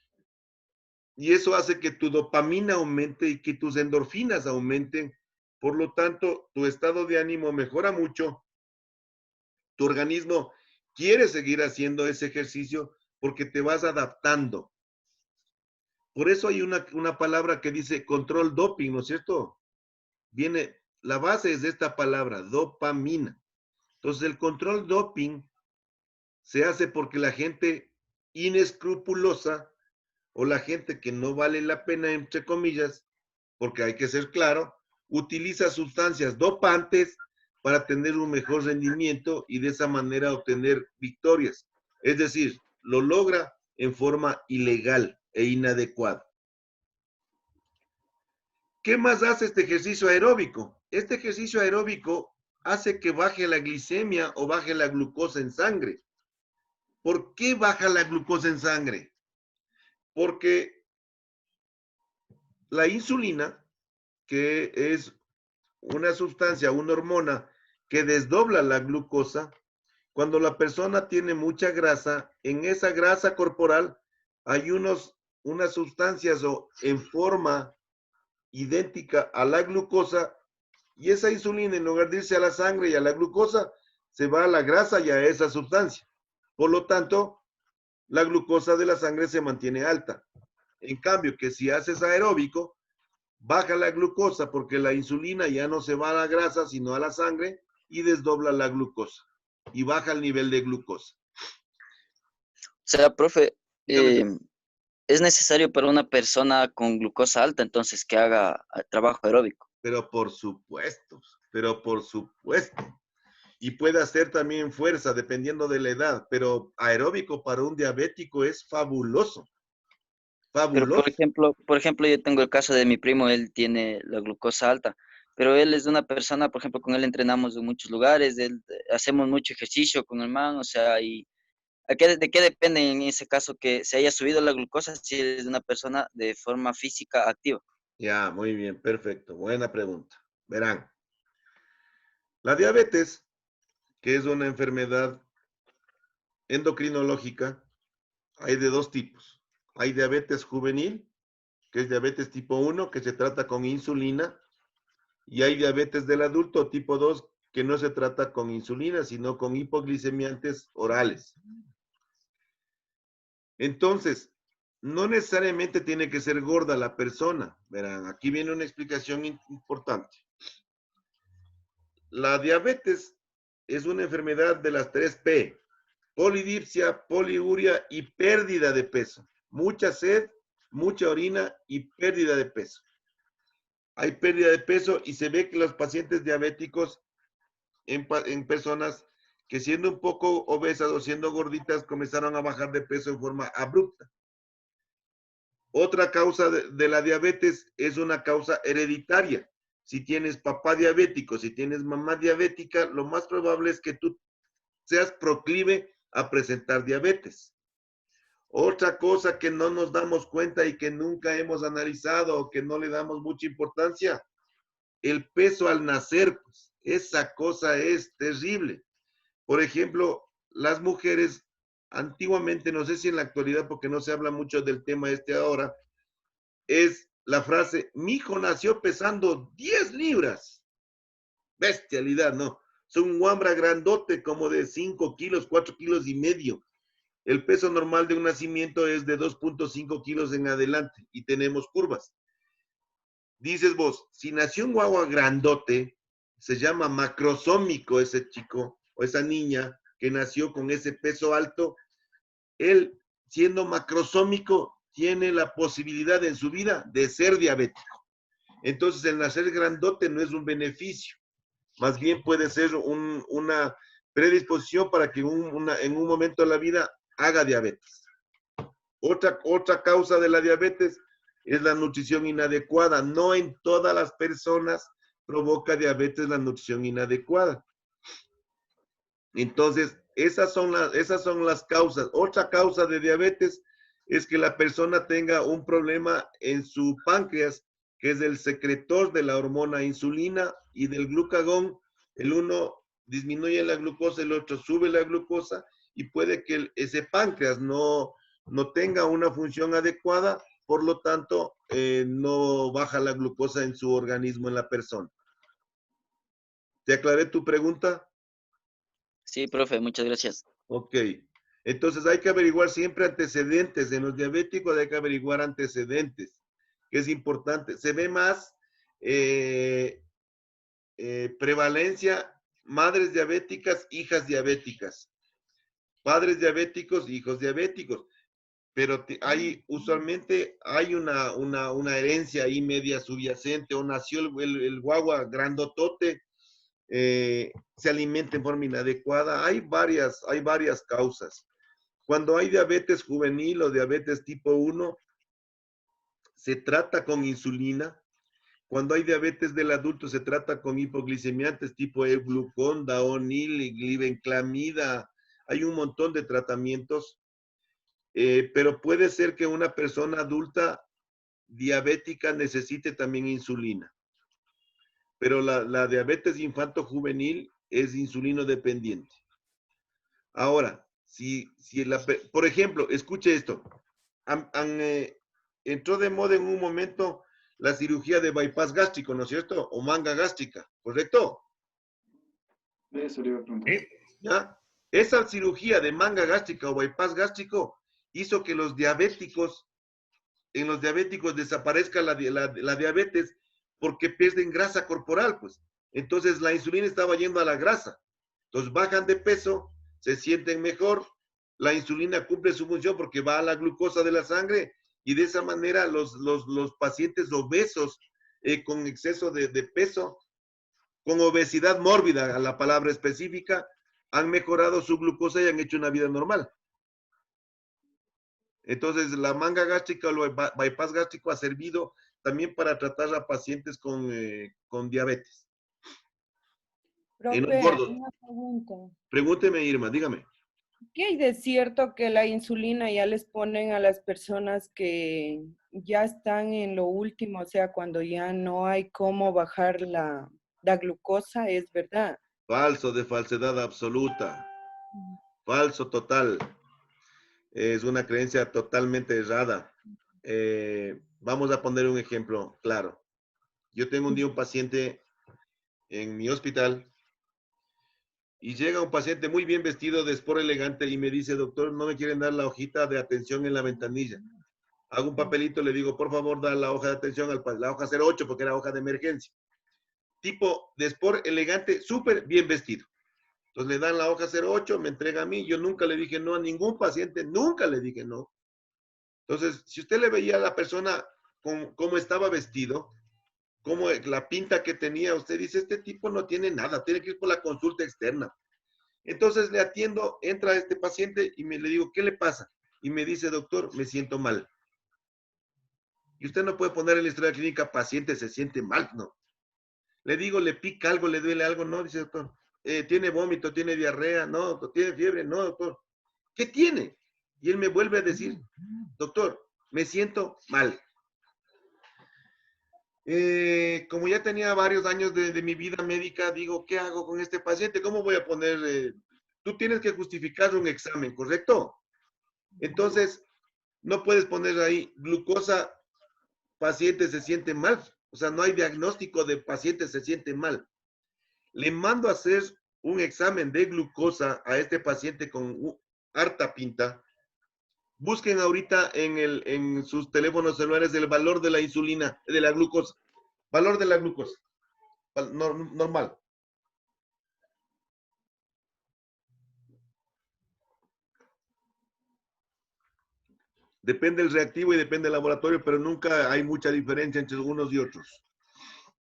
y eso hace que tu dopamina aumente y que tus endorfinas aumenten. Por lo tanto, tu estado de ánimo mejora mucho. Tu organismo quiere seguir haciendo ese ejercicio porque te vas adaptando. Por eso hay una palabra que dice control doping, ¿no es cierto? La base es de esta palabra, dopamina. Entonces, el control doping se hace porque la gente inescrupulosa o la gente que no vale la pena, entre comillas, porque hay que ser claro, utiliza sustancias dopantes para tener un mejor rendimiento y de esa manera obtener victorias. Es decir, lo logra en forma ilegal e inadecuada. ¿Qué más hace este ejercicio aeróbico? Este ejercicio aeróbico hace que baje la glicemia o baje la glucosa en sangre. ¿Por qué baja la glucosa en sangre? Porque la insulina, que es una sustancia, una hormona que desdobla la glucosa, cuando la persona tiene mucha grasa, en esa grasa corporal hay unas sustancias en forma idéntica a la glucosa, y esa insulina, en lugar de irse a la sangre y a la glucosa, se va a la grasa y a esa sustancia. Por lo tanto, la glucosa de la sangre se mantiene alta. En cambio, que si haces aeróbico, baja la glucosa porque la insulina ya no se va a la grasa, sino a la sangre y desdobla la glucosa y baja el nivel de glucosa. O sea, profe, Dígame. es necesario para una persona con glucosa alta, entonces, que haga trabajo aeróbico. Pero por supuesto, pero por supuesto. y puede hacer también fuerza dependiendo de la edad, pero aeróbico para un diabético es fabuloso, Pero fabuloso. por ejemplo, yo tengo el caso de mi primo, él tiene la glucosa alta, pero él es una persona, por ejemplo, con él entrenamos en muchos lugares, hacemos mucho ejercicio con el man, o sea, y de qué depende en ese caso que se haya subido la glucosa si es una persona de forma física activa? Ya, muy bien, perfecto, buena pregunta. Verán, la diabetes, que es una enfermedad endocrinológica, hay de dos tipos. Hay diabetes juvenil, que es diabetes tipo 1, que se trata con insulina, y hay diabetes del adulto tipo 2, que no se trata con insulina, sino con hipoglicemiantes orales. Entonces, no necesariamente tiene que ser gorda la persona. Verán, aquí viene una explicación importante. La diabetes es una enfermedad de las 3P: polidipsia, poliuria y pérdida de peso. Mucha sed, mucha orina y pérdida de peso. Hay pérdida de peso y se ve que los pacientes diabéticos en personas que siendo un poco obesas o siendo gorditas comenzaron a bajar de peso en forma abrupta. Otra causa de la diabetes es una causa hereditaria. Si tienes papá diabético, si tienes mamá diabética, lo más probable es que tú seas proclive a presentar diabetes. Otra cosa que no nos damos cuenta y que nunca hemos analizado o que no le damos mucha importancia, el peso al nacer, pues, esa cosa es terrible. Por ejemplo, las mujeres antiguamente, no sé si en la actualidad, porque no se habla mucho del tema este ahora, es la frase: mi hijo nació pesando 10 libras. Bestialidad, ¿no? Es un guambra grandote como de 5 kilos, 4 kilos y medio. El peso normal de un nacimiento es de 2.5 kilos en adelante y tenemos curvas. Dices vos, si nació un guagua grandote, se llama macrosómico ese chico o esa niña que nació con ese peso alto. Él, siendo macrosómico, tiene la posibilidad en su vida de ser diabético. Entonces, el nacer grandote no es un beneficio, más bien puede ser una predisposición para que en un momento de la vida haga diabetes. Otra causa de la diabetes es la nutrición inadecuada. No en todas las personas provoca diabetes la nutrición inadecuada. Entonces, esas son las causas. Otra causa de diabetes es que la persona tenga un problema en su páncreas, que es el secretor de la hormona insulina y del glucagón. El uno disminuye la glucosa, el otro sube la glucosa, y puede que ese páncreas no tenga una función adecuada, por lo tanto, no baja la glucosa en su organismo en la persona. ¿Te aclaré tu pregunta? Sí, profe, muchas gracias. Ok. Entonces hay que averiguar siempre antecedentes. En los diabéticos hay que averiguar antecedentes, que es importante. Se ve más prevalencia: madres diabéticas, hijas diabéticas, padres diabéticos, hijos diabéticos. Pero usualmente hay una herencia ahí media subyacente, o nació el guagua grandotote, se alimenta en forma inadecuada. Hay varias causas. Cuando hay diabetes juvenil o diabetes tipo 1, se trata con insulina. Cuando hay diabetes del adulto, se trata con hipoglicemiantes tipo Glucón, Daonil, glibenclamida. Hay un montón de tratamientos, pero puede ser que una persona adulta diabética necesite también insulina. Pero la diabetes infanto-juvenil es insulino dependiente. Ahora, por ejemplo, escuche esto. Entró de moda en un momento la cirugía de bypass gástrico, ¿no es cierto? O manga gástrica, ¿correcto? Eso le iba a preguntar. Sí. ¿Ya? Esa cirugía de manga gástrica o bypass gástrico hizo que en los diabéticos desaparezca la diabetes, porque pierden grasa corporal, pues. Entonces la insulina estaba yendo a la grasa. Entonces bajan de peso, se sienten mejor, la insulina cumple su función porque va a la glucosa de la sangre, y de esa manera los pacientes obesos con exceso de peso con obesidad mórbida, a la palabra específica, han mejorado su glucosa y han hecho una vida normal. Entonces, la manga gástrica o el bypass gástrico ha servido también para tratar a pacientes con diabetes. En los Profe, gordos. una pregunta. Pregúnteme, Irma, dígame. ¿Qué hay de cierto que la insulina ya les ponen a las personas que ya están en lo último, o sea, cuando ya no hay cómo bajar la glucosa? ¿Es verdad? Falso, de falsedad absoluta. Falso total. Es una creencia totalmente errada. Vamos a poner un ejemplo claro. Yo tengo un día un paciente en mi hospital y llega un paciente muy bien vestido de sport elegante y me dice, doctor, no me quieren dar la hojita de atención en la ventanilla. Hago un papelito, le digo, por favor, da la hoja de atención, la hoja 08, porque era hoja de emergencia. Tipo de sport elegante, súper bien vestido. Entonces le dan la hoja 08, me entrega a mí. Yo nunca le dije no a ningún paciente, nunca le dije no. Entonces, si usted le veía a la persona cómo estaba vestido, cómo la pinta que tenía, usted dice, este tipo no tiene nada, tiene que ir por la consulta externa. Entonces le atiendo, entra este paciente y le digo, ¿qué le pasa? Y me dice, doctor, me siento mal. Y usted no puede poner en la historia clínica, paciente se siente mal, no. Le digo, ¿le pica algo, le duele algo? No, dice, doctor. ¿Tiene vómito, tiene diarrea? No, doctor. ¿Tiene fiebre? No, doctor. ¿Qué tiene? Y él me vuelve a decir, doctor, me siento mal. Como ya tenía varios años de mi vida médica, digo, ¿qué hago con este paciente? ¿Cómo voy a poner? Tú tienes que justificar un examen, ¿correcto? Entonces, no puedes poner ahí glucosa, paciente se siente mal. O sea, no hay diagnóstico de paciente se siente mal. Le mando a hacer un examen de glucosa a este paciente con harta pinta. Busquen ahorita en sus teléfonos celulares el valor de la insulina, de la glucosa. Valor de la glucosa. Normal. Depende del reactivo y depende del laboratorio, pero nunca hay mucha diferencia entre unos y otros.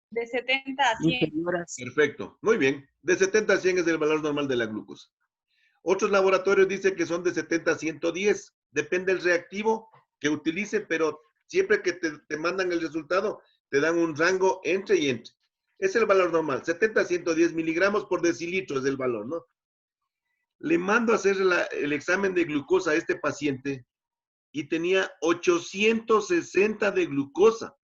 De 70 a 100. Perfecto. Muy bien. De 70 a 100 es el valor normal de la glucosa. Otros laboratorios dicen que son de 70 a 110. Depende del reactivo que utilice, pero siempre que te mandan el resultado, te dan un rango entre y entre. Es el valor normal. 70 a 110 miligramos por decilitro es el valor, ¿no? Le mando a hacer el examen de glucosa a este paciente y tenía 860 de glucosa.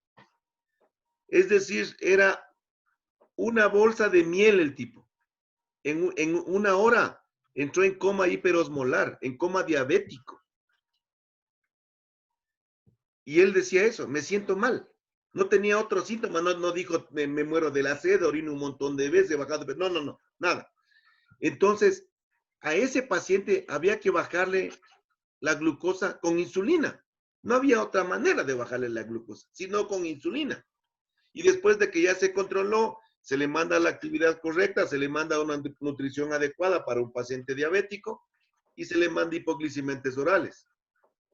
Es decir, era una bolsa de miel el tipo. En una hora entró en coma hiperosmolar, en coma diabético. Y él decía eso, me siento mal. No tenía otro síntoma, no dijo, me muero de la sed, orino un montón de veces, he bajado de peso. No, nada. Entonces, a ese paciente había que bajarle la glucosa con insulina. No había otra manera de bajarle la glucosa, sino con insulina. Y después de que ya se controló, se le manda la actividad correcta, se le manda una nutrición adecuada para un paciente diabético y se le manda hipoglicemiantes orales.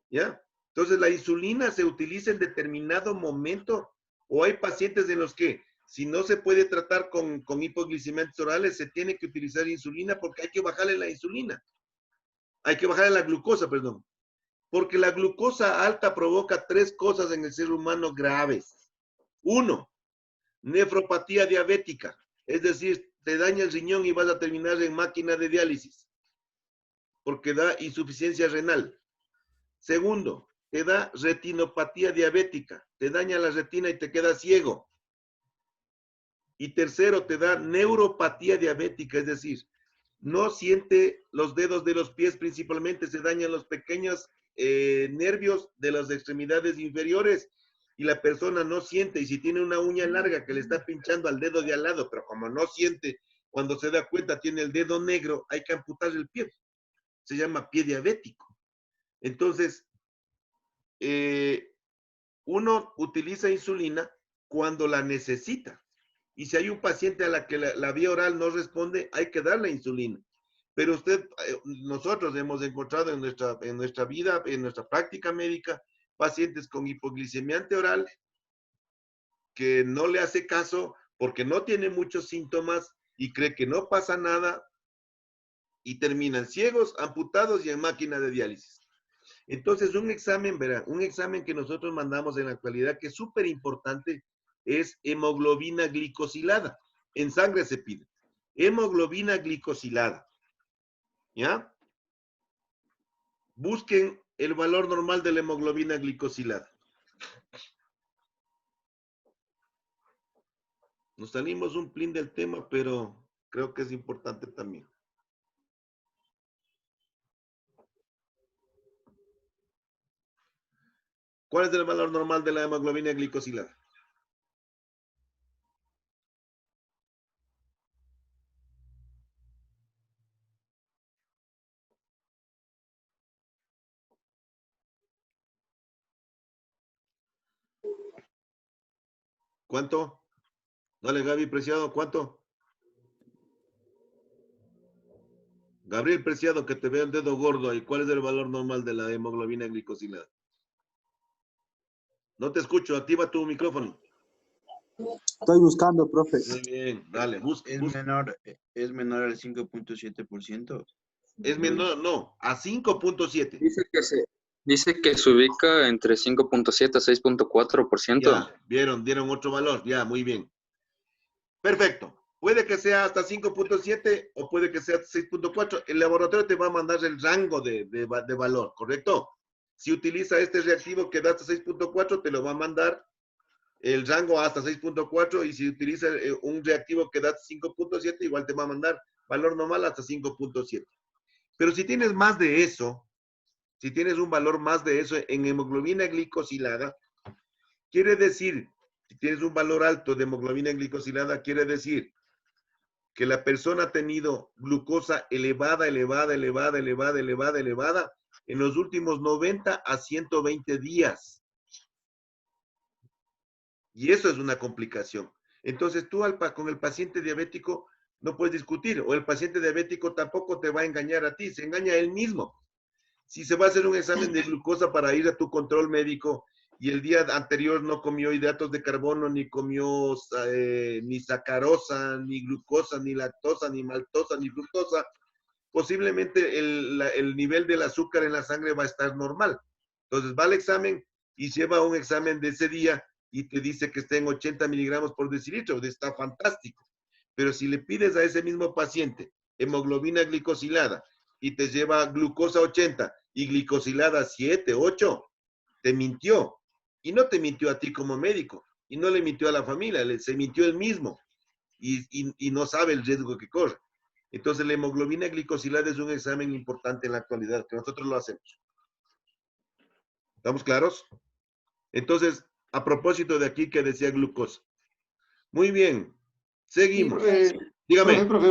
¿Ya? Entonces, la insulina se utiliza en determinado momento o hay pacientes en los que si no se puede tratar con hipoglicemiantes orales, se tiene que utilizar insulina porque hay que bajarle la insulina. Hay que bajarle la glucosa, perdón. Porque la glucosa alta provoca 3 cosas en el ser humano graves. 1, nefropatía diabética, es decir, te daña el riñón y vas a terminar en máquina de diálisis, porque da insuficiencia renal. Segundo, te da retinopatía diabética, te daña la retina y te quedas ciego. Y tercero, te da neuropatía diabética, es decir, no siente los dedos de los pies, principalmente se dañan los pequeños nervios de las extremidades inferiores y la persona no siente, y si tiene una uña larga que le está pinchando al dedo de al lado, pero como no siente, cuando se da cuenta tiene el dedo negro, hay que amputar el pie. Se llama pie diabético. Entonces, uno utiliza insulina cuando la necesita. Y si hay un paciente a la que la vía oral no responde, hay que darle insulina. Pero nosotros hemos encontrado en nuestra vida, en nuestra práctica médica, pacientes con hipoglicemiante oral que no le hace caso porque no tiene muchos síntomas y cree que no pasa nada y terminan ciegos, amputados y en máquina de diálisis. Entonces, un examen, verán, un examen que nosotros mandamos en la actualidad que es súper importante es hemoglobina glicosilada. En sangre se pide. Hemoglobina glicosilada. ¿Ya? Busquen el valor normal de la hemoglobina glicosilada. Nos salimos un plin del tema, pero creo que es importante también. ¿Cuál es el valor normal de la hemoglobina glicosilada? ¿Cuánto? Dale, Gaby Preciado, ¿cuánto? Gabriel Preciado, que te vea el dedo gordo ahí. ¿Cuál es el valor normal de la hemoglobina glicosilada? No te escucho, activa tu micrófono. Estoy buscando, profe. Muy bien, dale, busca. Es menor al 5.7%. Es menor, no, a 5.7. Dice que se ubica entre 5.7 a 6.4%. Ya, dieron otro valor, ya, muy bien. Perfecto. Puede que sea hasta 5.7 o puede que sea 6.4. El laboratorio te va a mandar el rango de valor, ¿correcto? Si utiliza este reactivo que da hasta 6.4, te lo va a mandar el rango hasta 6.4 y si utiliza un reactivo que da 5.7, igual te va a mandar valor normal hasta 5.7. Pero si tienes más de eso, si tienes un valor más de eso en hemoglobina glicosilada, quiere decir, si tienes un valor alto de hemoglobina glicosilada, quiere decir que la persona ha tenido glucosa elevada en los últimos 90 a 120 días. Y eso es una complicación. Entonces tú con el paciente diabético no puedes discutir, o el paciente diabético tampoco te va a engañar a ti, se engaña a él mismo. Si se va a hacer un examen de glucosa para ir a tu control médico y el día anterior no comió hidratos de carbono, ni comió ni sacarosa, ni glucosa, ni lactosa, ni maltosa, ni fructosa, posiblemente el nivel del azúcar en la sangre va a estar normal. Entonces va al examen y lleva un examen de ese día y te dice que está en 80 miligramos por decilitro, está fantástico. Pero si le pides a ese mismo paciente hemoglobina glicosilada y te lleva glucosa 80 y glicosilada 7, 8, te mintió. Y no te mintió a ti como médico, y no le mintió a la familia, se mintió él mismo, y no sabe el riesgo que corre. Entonces la hemoglobina glicosilada es un examen importante en la actualidad, que nosotros lo hacemos. ¿Estamos claros? Entonces, a propósito de aquí que decía glucosa. Muy bien, seguimos. Sí, Dígame. Profe,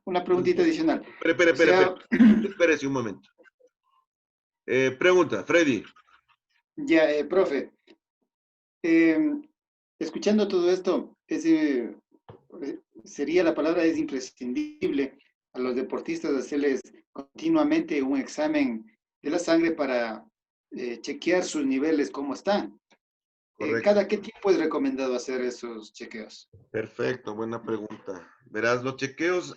una preguntita adicional. Espérese un momento. Pregunta, Freddy. Ya, profe. Escuchando todo esto, sería la palabra es imprescindible a los deportistas hacerles continuamente un examen de la sangre para chequear sus niveles, cómo están. ¿Cada qué tiempo es recomendado hacer esos chequeos? Perfecto, buena pregunta. Verás, los chequeos,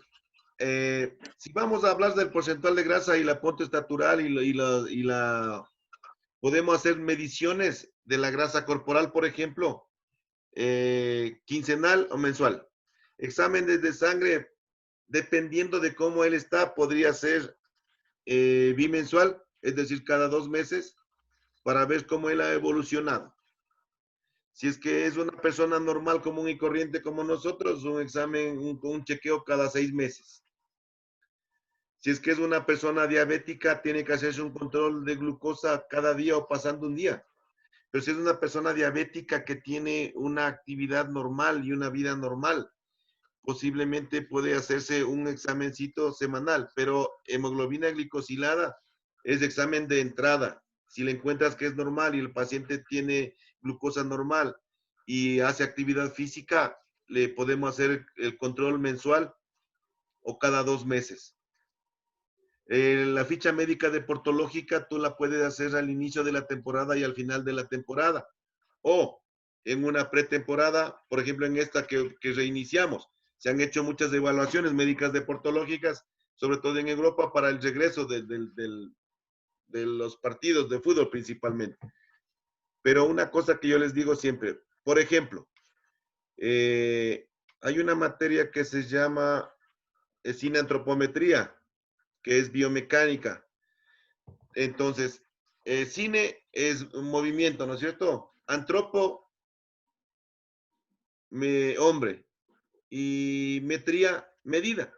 si vamos a hablar del porcentaje de grasa y la ponte estatural podemos hacer mediciones de la grasa corporal, por ejemplo, quincenal o mensual. Exámenes de sangre, dependiendo de cómo él está, podría ser bimensual, es decir, cada 2 meses, para ver cómo él ha evolucionado. Si es que es una persona normal, común y corriente como nosotros, un examen, un chequeo cada 6 meses. Si es que es una persona diabética, tiene que hacerse un control de glucosa cada día o pasando un día. Pero si es una persona diabética que tiene una actividad normal y una vida normal, posiblemente puede hacerse un examencito semanal, pero hemoglobina glicosilada es examen de entrada. Si le encuentras que es normal y el paciente tiene glucosa normal y hace actividad física, le podemos hacer el control mensual o cada 2 meses. La ficha médica deportológica tú la puedes hacer al inicio de la temporada y al final de la temporada. O en una pretemporada, por ejemplo, en esta que reiniciamos. Se han hecho muchas evaluaciones médicas deportológicas, sobre todo en Europa, para el regreso de los partidos de fútbol principalmente. Pero una cosa que yo les digo siempre, por ejemplo, hay una materia que se llama cineantropometría, que es biomecánica. Entonces, cine es un movimiento, ¿no es cierto? Antropo, hombre, y metría, medida.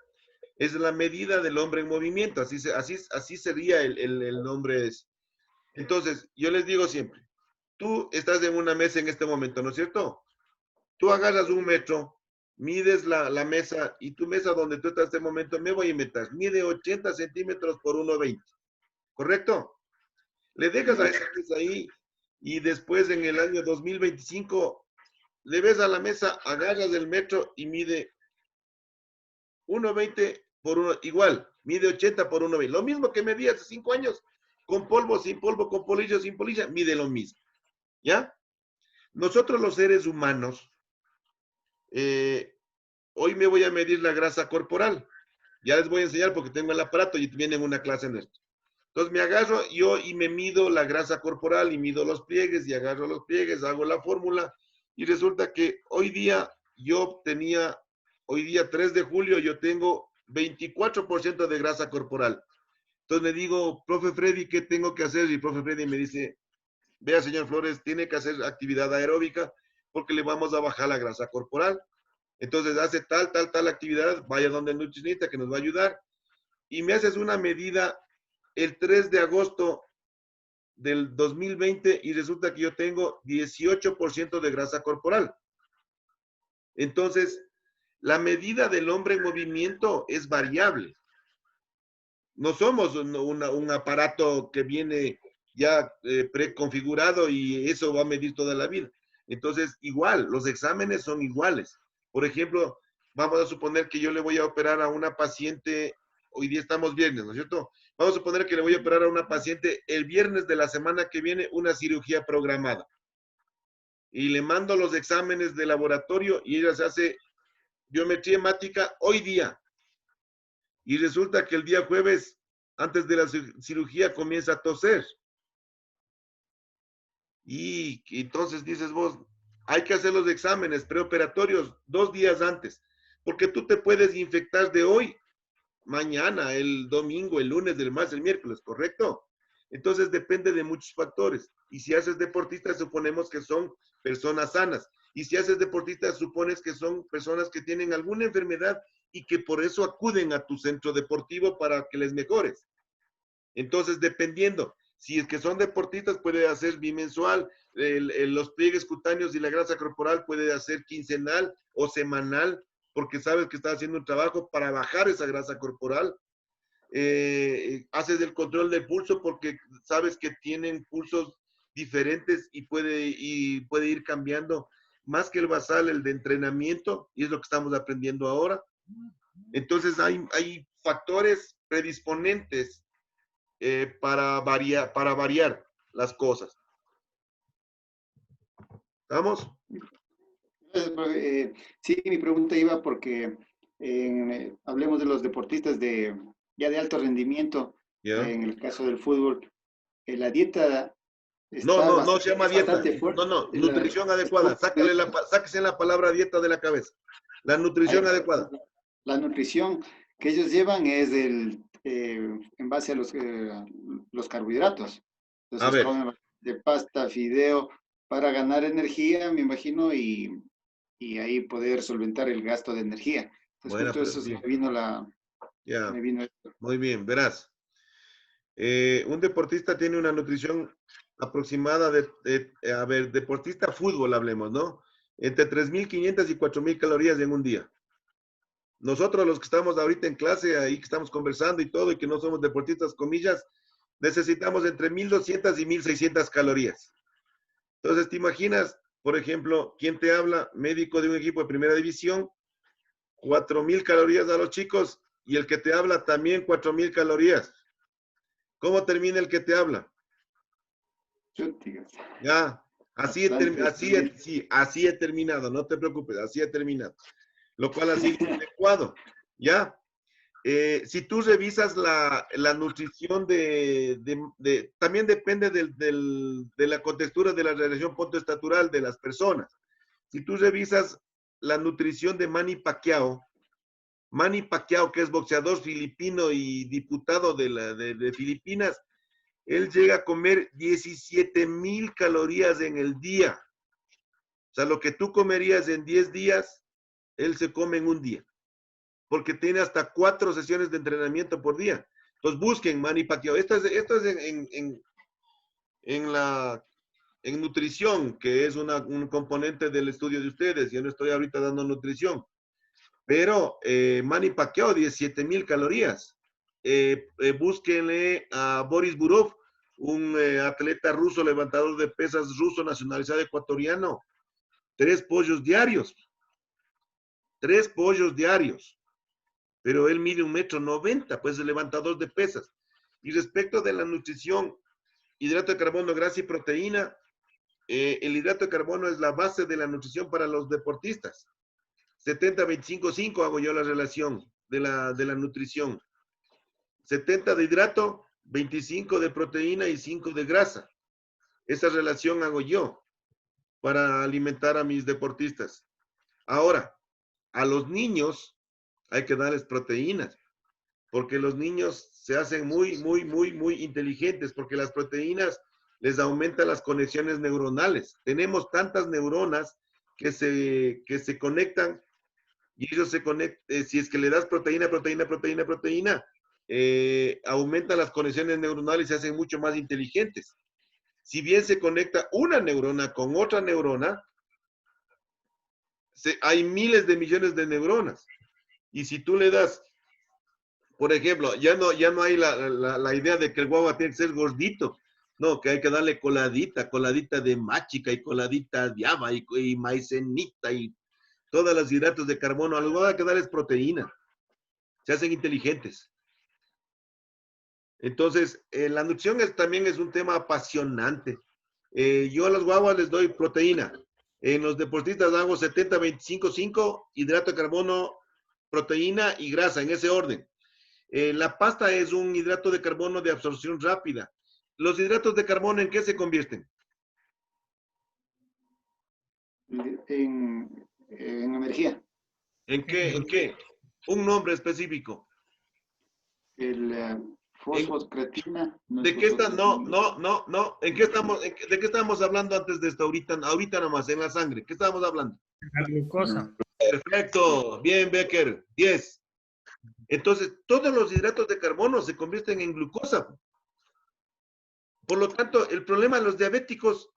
Es la medida del hombre en movimiento, así sería el nombre. Entonces, yo les digo siempre, tú estás en una mesa en este momento, ¿no es cierto? Tú agarras un metro, mides la mesa, y tu mesa donde tú estás en este momento, me voy a inventar, mide 80 centímetros por 1,20, ¿correcto? Le dejas a esa mesa ahí, y después en el año 2025, le ves a la mesa, agarras el metro y mide 1,20 por 1, igual, mide 80 por 1,20. Lo mismo que medía hace 5 años, con polvo, sin polvo, con polilla, sin polilla, mide lo mismo. ¿Ya? Nosotros los seres humanos, hoy me voy a medir la grasa corporal. Ya les voy a enseñar porque tengo el aparato y viene en una clase en esto. Entonces me agarro yo y me mido la grasa corporal y mido los pliegues y agarro los pliegues, hago la fórmula y resulta que hoy día 3 de julio, yo tengo 24% de grasa corporal. Entonces le digo, profe Freddy, ¿qué tengo que hacer? Y el profe Freddy me dice, vea, señor Flores, tiene que hacer actividad aeróbica porque le vamos a bajar la grasa corporal. Entonces hace tal actividad, vaya donde el nutricionista que nos va a ayudar. Y me haces una medida el 3 de agosto del 2020 y resulta que yo tengo 18% de grasa corporal. Entonces, la medida del hombre en movimiento es variable. No somos un aparato que viene ya preconfigurado y eso va a medir toda la vida. Entonces, igual, los exámenes son iguales. Por ejemplo, vamos a suponer que yo le voy a operar a una paciente, hoy día estamos viernes, ¿no es cierto? Vamos a suponer que le voy a operar a una paciente el viernes de la semana que viene, una cirugía programada. Y le mando los exámenes de laboratorio y ella se hace biometría hemática hoy día. Y resulta que el día jueves, antes de la cirugía, comienza a toser. Y entonces dices vos, hay que hacer los exámenes preoperatorios 2 días antes, porque tú te puedes infectar de hoy, mañana, el domingo, el lunes, el martes, el miércoles, ¿correcto? Entonces depende de muchos factores. Y si haces deportista, suponemos que son personas sanas. Y si haces deportista, supones que son personas que tienen alguna enfermedad y que por eso acuden a tu centro deportivo para que les mejores. Entonces, dependiendo, si es que son deportistas, puede hacer bimensual, los pliegues cutáneos y la grasa corporal puede hacer quincenal o semanal, porque sabes que estás haciendo un trabajo para bajar esa grasa corporal. Haces el control del pulso porque sabes que tienen pulsos diferentes y puede ir cambiando más que el basal, el de entrenamiento, y es lo que estamos aprendiendo ahora. Entonces hay factores predisponentes para variar las cosas. ¿Estamos? Sí, mi pregunta iba porque hablemos de los deportistas ya de alto rendimiento, en el caso del fútbol. La dieta no se llama dieta. No, nutrición adecuada. Sáquese la palabra dieta de la cabeza. La nutrición adecuada. La nutrición que ellos llevan es en base a los carbohidratos. Entonces comen de pasta, fideo, para ganar energía, me imagino, y ahí poder solventar el gasto de energía. Entonces, justo eso me vino esto. Muy bien, verás. Un deportista tiene una nutrición aproximada deportista fútbol, hablemos, ¿no? Entre 3.500 y 4.000 calorías en un día. Nosotros los que estamos ahorita en clase, ahí que estamos conversando y todo, y que no somos deportistas, comillas, necesitamos entre 1.200 y 1.600 calorías. Entonces, ¿te imaginas, por ejemplo, quién te habla? Médico de un equipo de primera división, 4.000 calorías a los chicos, y el que te habla también 4.000 calorías. ¿Cómo termina el que te habla? Ya, Sí, así he terminado, no te preocupes, así he terminado. Lo cual ha sido adecuado, ¿ya? Si tú revisas la nutrición también depende de la contextura de la relación pontoestatural de las personas. Si tú revisas la nutrición de Manny Pacquiao, que es boxeador filipino y diputado de Filipinas, él llega a comer 17,000 calorías en el día. O sea, lo que tú comerías en 10 días, él se come en un día. Porque tiene hasta 4 sesiones de entrenamiento por día. Entonces busquen Manny Pacquiao. Esto es en nutrición, que es un componente del estudio de ustedes. Yo no estoy ahorita dando nutrición. Pero Manny Pacquiao, 17,000 calorías. Búsquenle a Boris Burov, un atleta ruso, levantador de pesas ruso, nacionalizado ecuatoriano. 3 pollos diarios. 3 pollos diarios. Pero él mide 1,90 m, pues es levantador de pesas. Y respecto de la nutrición, hidrato de carbono, grasa y proteína, el hidrato de carbono es la base de la nutrición para los deportistas. 70-25-5 hago yo la relación de la nutrición. 70 de hidrato, 25 de proteína y 5 de grasa. Esa relación hago yo para alimentar a mis deportistas. Ahora, a los niños hay que darles proteínas, porque los niños se hacen muy inteligentes, porque las proteínas les aumentan las conexiones neuronales. Tenemos tantas neuronas que se conectan y ellos se conectan, si es que le das proteína, aumentan las conexiones neuronales y se hacen mucho más inteligentes. Si bien se conecta una neurona con otra neurona, hay miles de millones de neuronas. Y si tú le das, por ejemplo, ya no hay la idea de que el guagua tiene que ser gordito. No, que hay que darle coladita de machica y coladita de haba y maicenita y todos los hidratos de carbono. A los guaguas hay que darles proteína. Se hacen inteligentes. Entonces, la nutrición también es un tema apasionante. Yo a los guaguas les doy proteína. En los deportistas hago 70-25-5, hidrato de carbono, proteína y grasa, en ese orden. La pasta es un hidrato de carbono de absorción rápida. ¿Los hidratos de carbono en qué se convierten? En energía. ¿En qué? Un nombre específico. El fosfocreatina. ¿De qué está? No. ¿De qué estamos hablando antes de esto? Ahorita nomás, en la sangre. ¿Qué estábamos hablando? La glucosa. Perfecto. Bien, Becker. 10. Entonces, todos los hidratos de carbono se convierten en glucosa. Por lo tanto, el problema de los diabéticos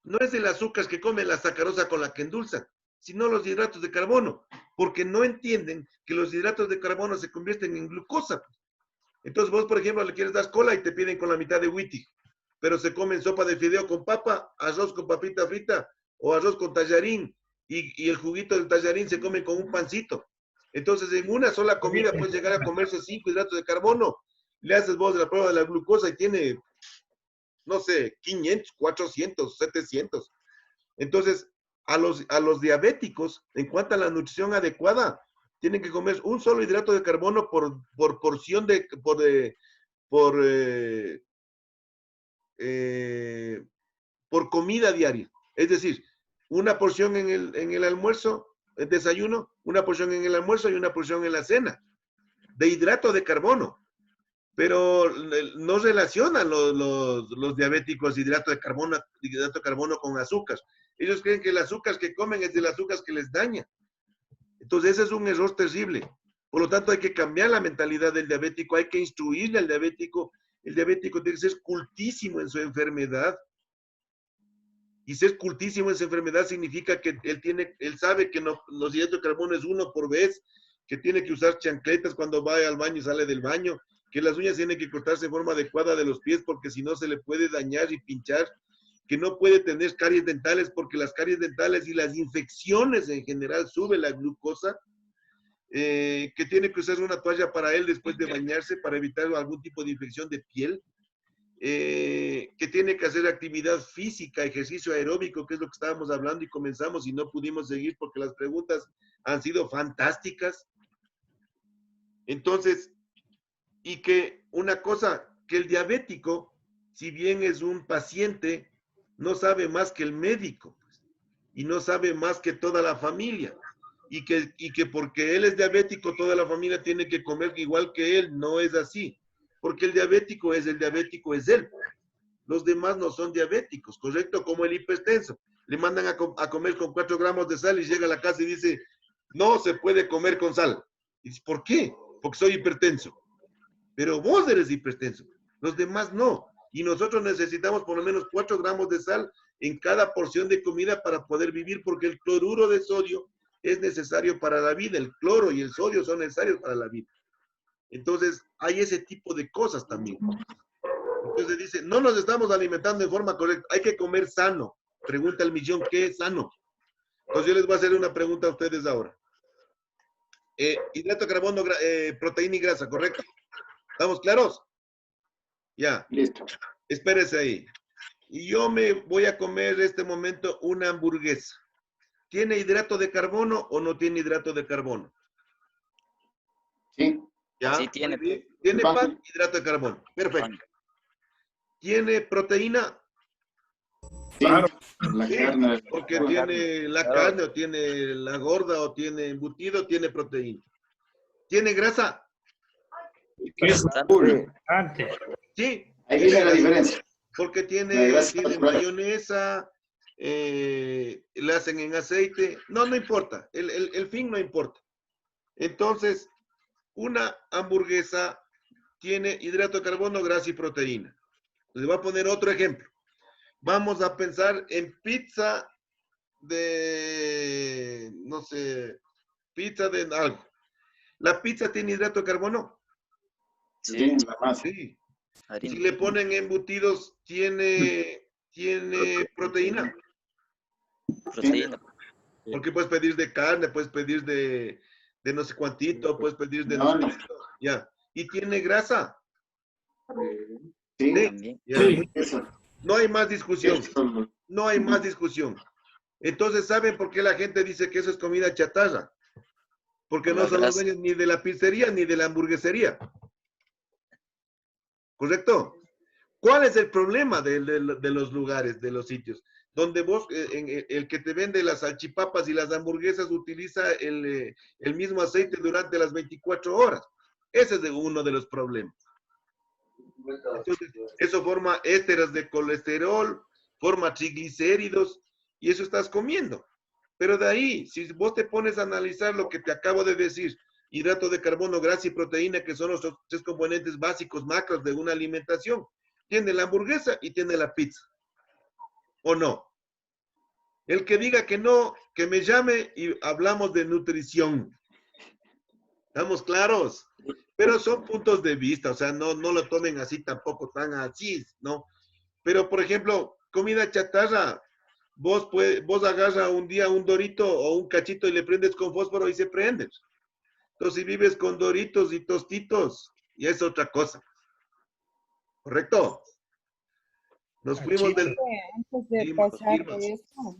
no es el azúcar que comen, la sacarosa con la que endulzan, sino los hidratos de carbono, porque no entienden que los hidratos de carbono se convierten en glucosa. Entonces vos, por ejemplo, le quieres dar cola y te piden con la mitad de Wittig, pero se comen sopa de fideo con papa, arroz con papita frita o arroz con tallarín, y el juguito del tallarín se come con un pancito. Entonces, en una sola comida puedes llegar a comerse 5 hidratos de carbono. Le haces vos la prueba de la glucosa y tiene, no sé, 500, 400, 700. Entonces, a los diabéticos, en cuanto a la nutrición adecuada, tienen que comer un solo hidrato de carbono por porción por comida diaria. Es decir, una porción en el almuerzo, el desayuno, una porción en el almuerzo y una porción en la cena, de hidrato de carbono. Pero no relacionan los diabéticos hidrato de carbono con azúcar. Ellos creen que el azúcar que comen es el azúcar que les daña. Entonces ese es un error terrible. Por lo tanto hay que cambiar la mentalidad del diabético, hay que instruirle al diabético. El diabético tiene que ser cultísimo en su enfermedad. Y ser cultísimo en su enfermedad significa que él sabe que los hidratos de carbono es 1 por vez, que tiene que usar chancletas cuando va al baño y sale del baño, que las uñas tienen que cortarse de forma adecuada de los pies porque si no se le puede dañar y pinchar, que no puede tener caries dentales porque las caries dentales y las infecciones en general suben la glucosa, que tiene que usar una toalla para él después de bañarse para evitar algún tipo de infección de piel. que tiene que hacer actividad física, ejercicio aeróbico, que es lo que estábamos hablando y comenzamos y no pudimos seguir porque las preguntas han sido fantásticas. Entonces, y que una cosa, que el diabético, si bien es un paciente, no sabe más que el médico, pues, y no sabe más que toda la familia. Y que porque él es diabético, toda la familia tiene que comer igual que él. No es así. Porque el diabético es él. Los demás no son diabéticos, ¿correcto? Como el hipertenso. Le mandan a comer con 4 gramos de sal y llega a la casa y dice, no se puede comer con sal. Y dice, ¿por qué? Porque soy hipertenso. Pero vos eres hipertenso. Los demás no. Y nosotros necesitamos por lo menos 4 gramos de sal en cada porción de comida para poder vivir, porque el cloruro de sodio es necesario para la vida. El cloro y el sodio son necesarios para la vida. Entonces, hay ese tipo de cosas también. Entonces dice, no nos estamos alimentando de forma correcta, hay que comer sano. Pregunta el millón, ¿qué es sano? Entonces yo les voy a hacer una pregunta a ustedes ahora. Hidrato de carbono, proteína y grasa, ¿correcto? ¿Estamos claros? Ya. Listo. Espérese ahí. Y yo me voy a comer en este momento una hamburguesa. ¿Tiene hidrato de carbono o no tiene hidrato de carbono? Sí. ¿Ya? Sí tiene. ¿Tiene pan? Hidrato de carbono. Perfecto. ¿Tiene proteína? Sí, la Sí, carne. porque tiene la carne, o tiene la gorda, o tiene embutido, tiene proteína. ¿Tiene grasa? Antes. Sí. Ahí viene la diferencia. Porque La tiene grasa saturada. mayonesa, le hacen en aceite. No importa. El fin no importa. Entonces, una hamburguesa tiene hidrato de carbono, grasa y proteína. Les voy a poner otro ejemplo. Vamos a pensar en pizza de, no sé, pizza de algo. ¿La pizza tiene hidrato de carbono? Sí, la masa. Sí. Harina. Si le ponen embutidos, ¿tiene proteína? Proteína. Porque puedes pedir de carne, puedes pedir de no sé cuántito, puedes pedir de no sé No. cuántito. Ya. ¿Y tiene grasa? Sí, También. Ya. eso. No hay más discusión. Eso. No hay más discusión. Entonces, ¿saben por qué la gente dice que eso es comida chatarra? Porque no La son los grasa. dueños ni de la pizzería ni de la hamburguesería. ¿Correcto? ¿Cuál es el problema de los lugares, de los sitios? Donde vos, el que te vende las salchipapas y las hamburguesas utiliza el mismo aceite durante las 24 horas. Ese es uno de los problemas. Entonces, eso forma ésteres de colesterol, forma triglicéridos, y eso estás comiendo. Pero de ahí, si vos te pones a analizar lo que te acabo de decir, hidrato de carbono, grasa y proteína, que son los 3 componentes básicos macros de una alimentación, tiene la hamburguesa y tiene la pizza. ¿O no? El que diga que no, que me llame y hablamos de nutrición. ¿Estamos claros? Pero son puntos de vista, o sea, no lo tomen así tampoco tan así, ¿no? Pero, por ejemplo, comida chatarra, vos agarras un día un dorito o un cachito y le prendes con fósforo y se prende. Entonces, si vives con doritos y tostitos, ya es otra cosa. ¿Correcto? Nos fuimos del... Antes de Seguimos, pasar seguimos. de eso,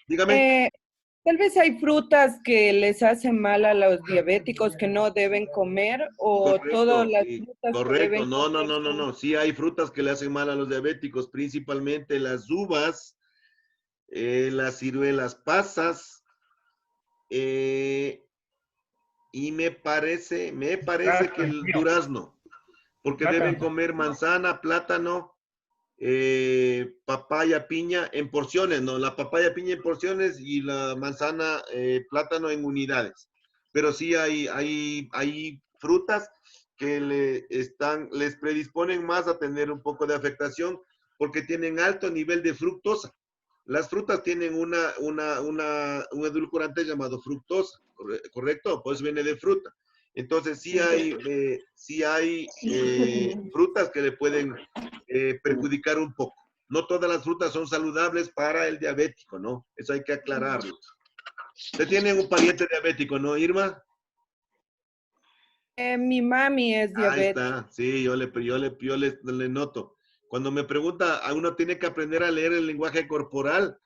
Dígame. tal vez hay frutas que les hacen mal a los diabéticos que no deben comer, o Correcto, todas las sí, frutas que correcto. deben No. comer. Sí hay frutas que le hacen mal a los diabéticos, principalmente las uvas, las ciruelas pasas, y me parece que el durazno, porque deben comer manzana, plátano, papaya, piña en porciones, ¿no? La papaya, piña en porciones y la manzana, plátano en unidades. Pero sí hay frutas que les predisponen más a tener un poco de afectación porque tienen alto nivel de fructosa. Las frutas tienen un edulcorante llamado fructosa, ¿correcto? Pues viene de fruta. Entonces sí hay frutas que le pueden perjudicar un poco. No todas las frutas son saludables para el diabético, ¿no? Eso hay que aclararlo. Usted tiene un pariente diabético, ¿no, Irma? Mi mami es Ahí diabética. está, sí, yo le noto. Cuando me pregunta, a uno tiene que aprender a leer el lenguaje corporal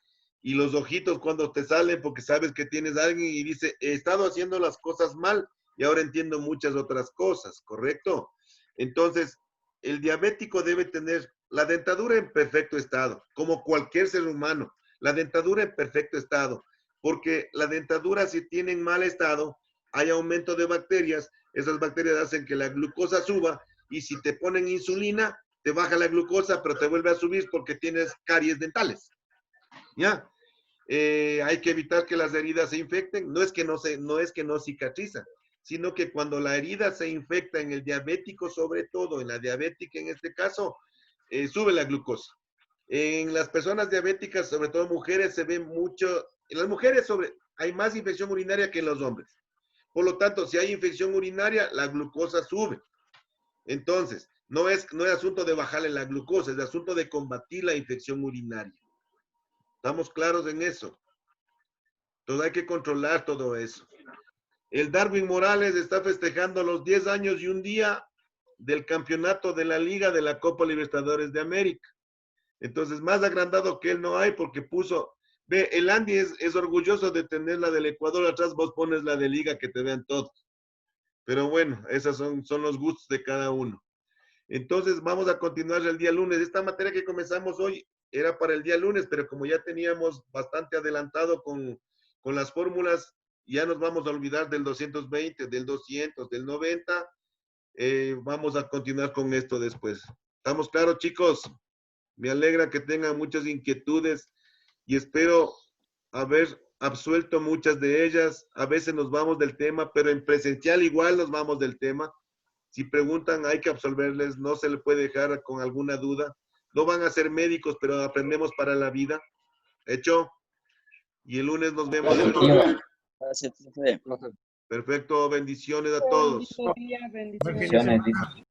y los ojitos cuando te salen porque sabes que tienes a alguien y dice, he estado haciendo las cosas mal y ahora entiendo muchas otras cosas, ¿correcto? Entonces, el diabético debe tener la dentadura en perfecto estado, como cualquier ser humano, la dentadura en perfecto estado, porque la dentadura si tiene en mal estado, hay aumento de bacterias, esas bacterias hacen que la glucosa suba y si te ponen insulina, te baja la glucosa, pero te vuelve a subir porque tienes caries dentales. ¿Ya? Hay que evitar que las heridas se infecten. No es que no cicatrizan, sino que cuando la herida se infecta en el diabético, sobre todo en la diabética en este caso, sube la glucosa. En las personas diabéticas, sobre todo mujeres, se ve mucho, en las mujeres hay más infección urinaria que en los hombres. Por lo tanto, si hay infección urinaria, la glucosa sube. Entonces, no es asunto de bajarle la glucosa, es asunto de combatir la infección urinaria. ¿Estamos claros en eso? Entonces hay que controlar todo eso. El Darwin Morales está festejando los 10 años y un día del campeonato de la Liga de la Copa Libertadores de América. Entonces, más agrandado que él no hay porque puso... Ve, el Andy es orgulloso de tener la del Ecuador atrás, vos pones la de Liga que te vean todos. Pero bueno, esos son los gustos de cada uno. Entonces, vamos a continuar el día lunes. Esta materia que comenzamos hoy era para el día lunes, pero como ya teníamos bastante adelantado con las fórmulas, ya nos vamos a olvidar del 220, del 200, del 90. Vamos a continuar con esto después. ¿Estamos claros, chicos? Me alegra que tengan muchas inquietudes y espero haber absuelto muchas de ellas. A veces nos vamos del tema, pero en presencial igual nos vamos del tema. Si preguntan, hay que absolverles, no se le puede dejar con alguna duda. No van a ser médicos, pero aprendemos para la vida. ¿Hecho? Y el lunes nos vemos. Gracias, profe. Perfecto, bendiciones a todos. Buen día, bendiciones. Buen fin de semana.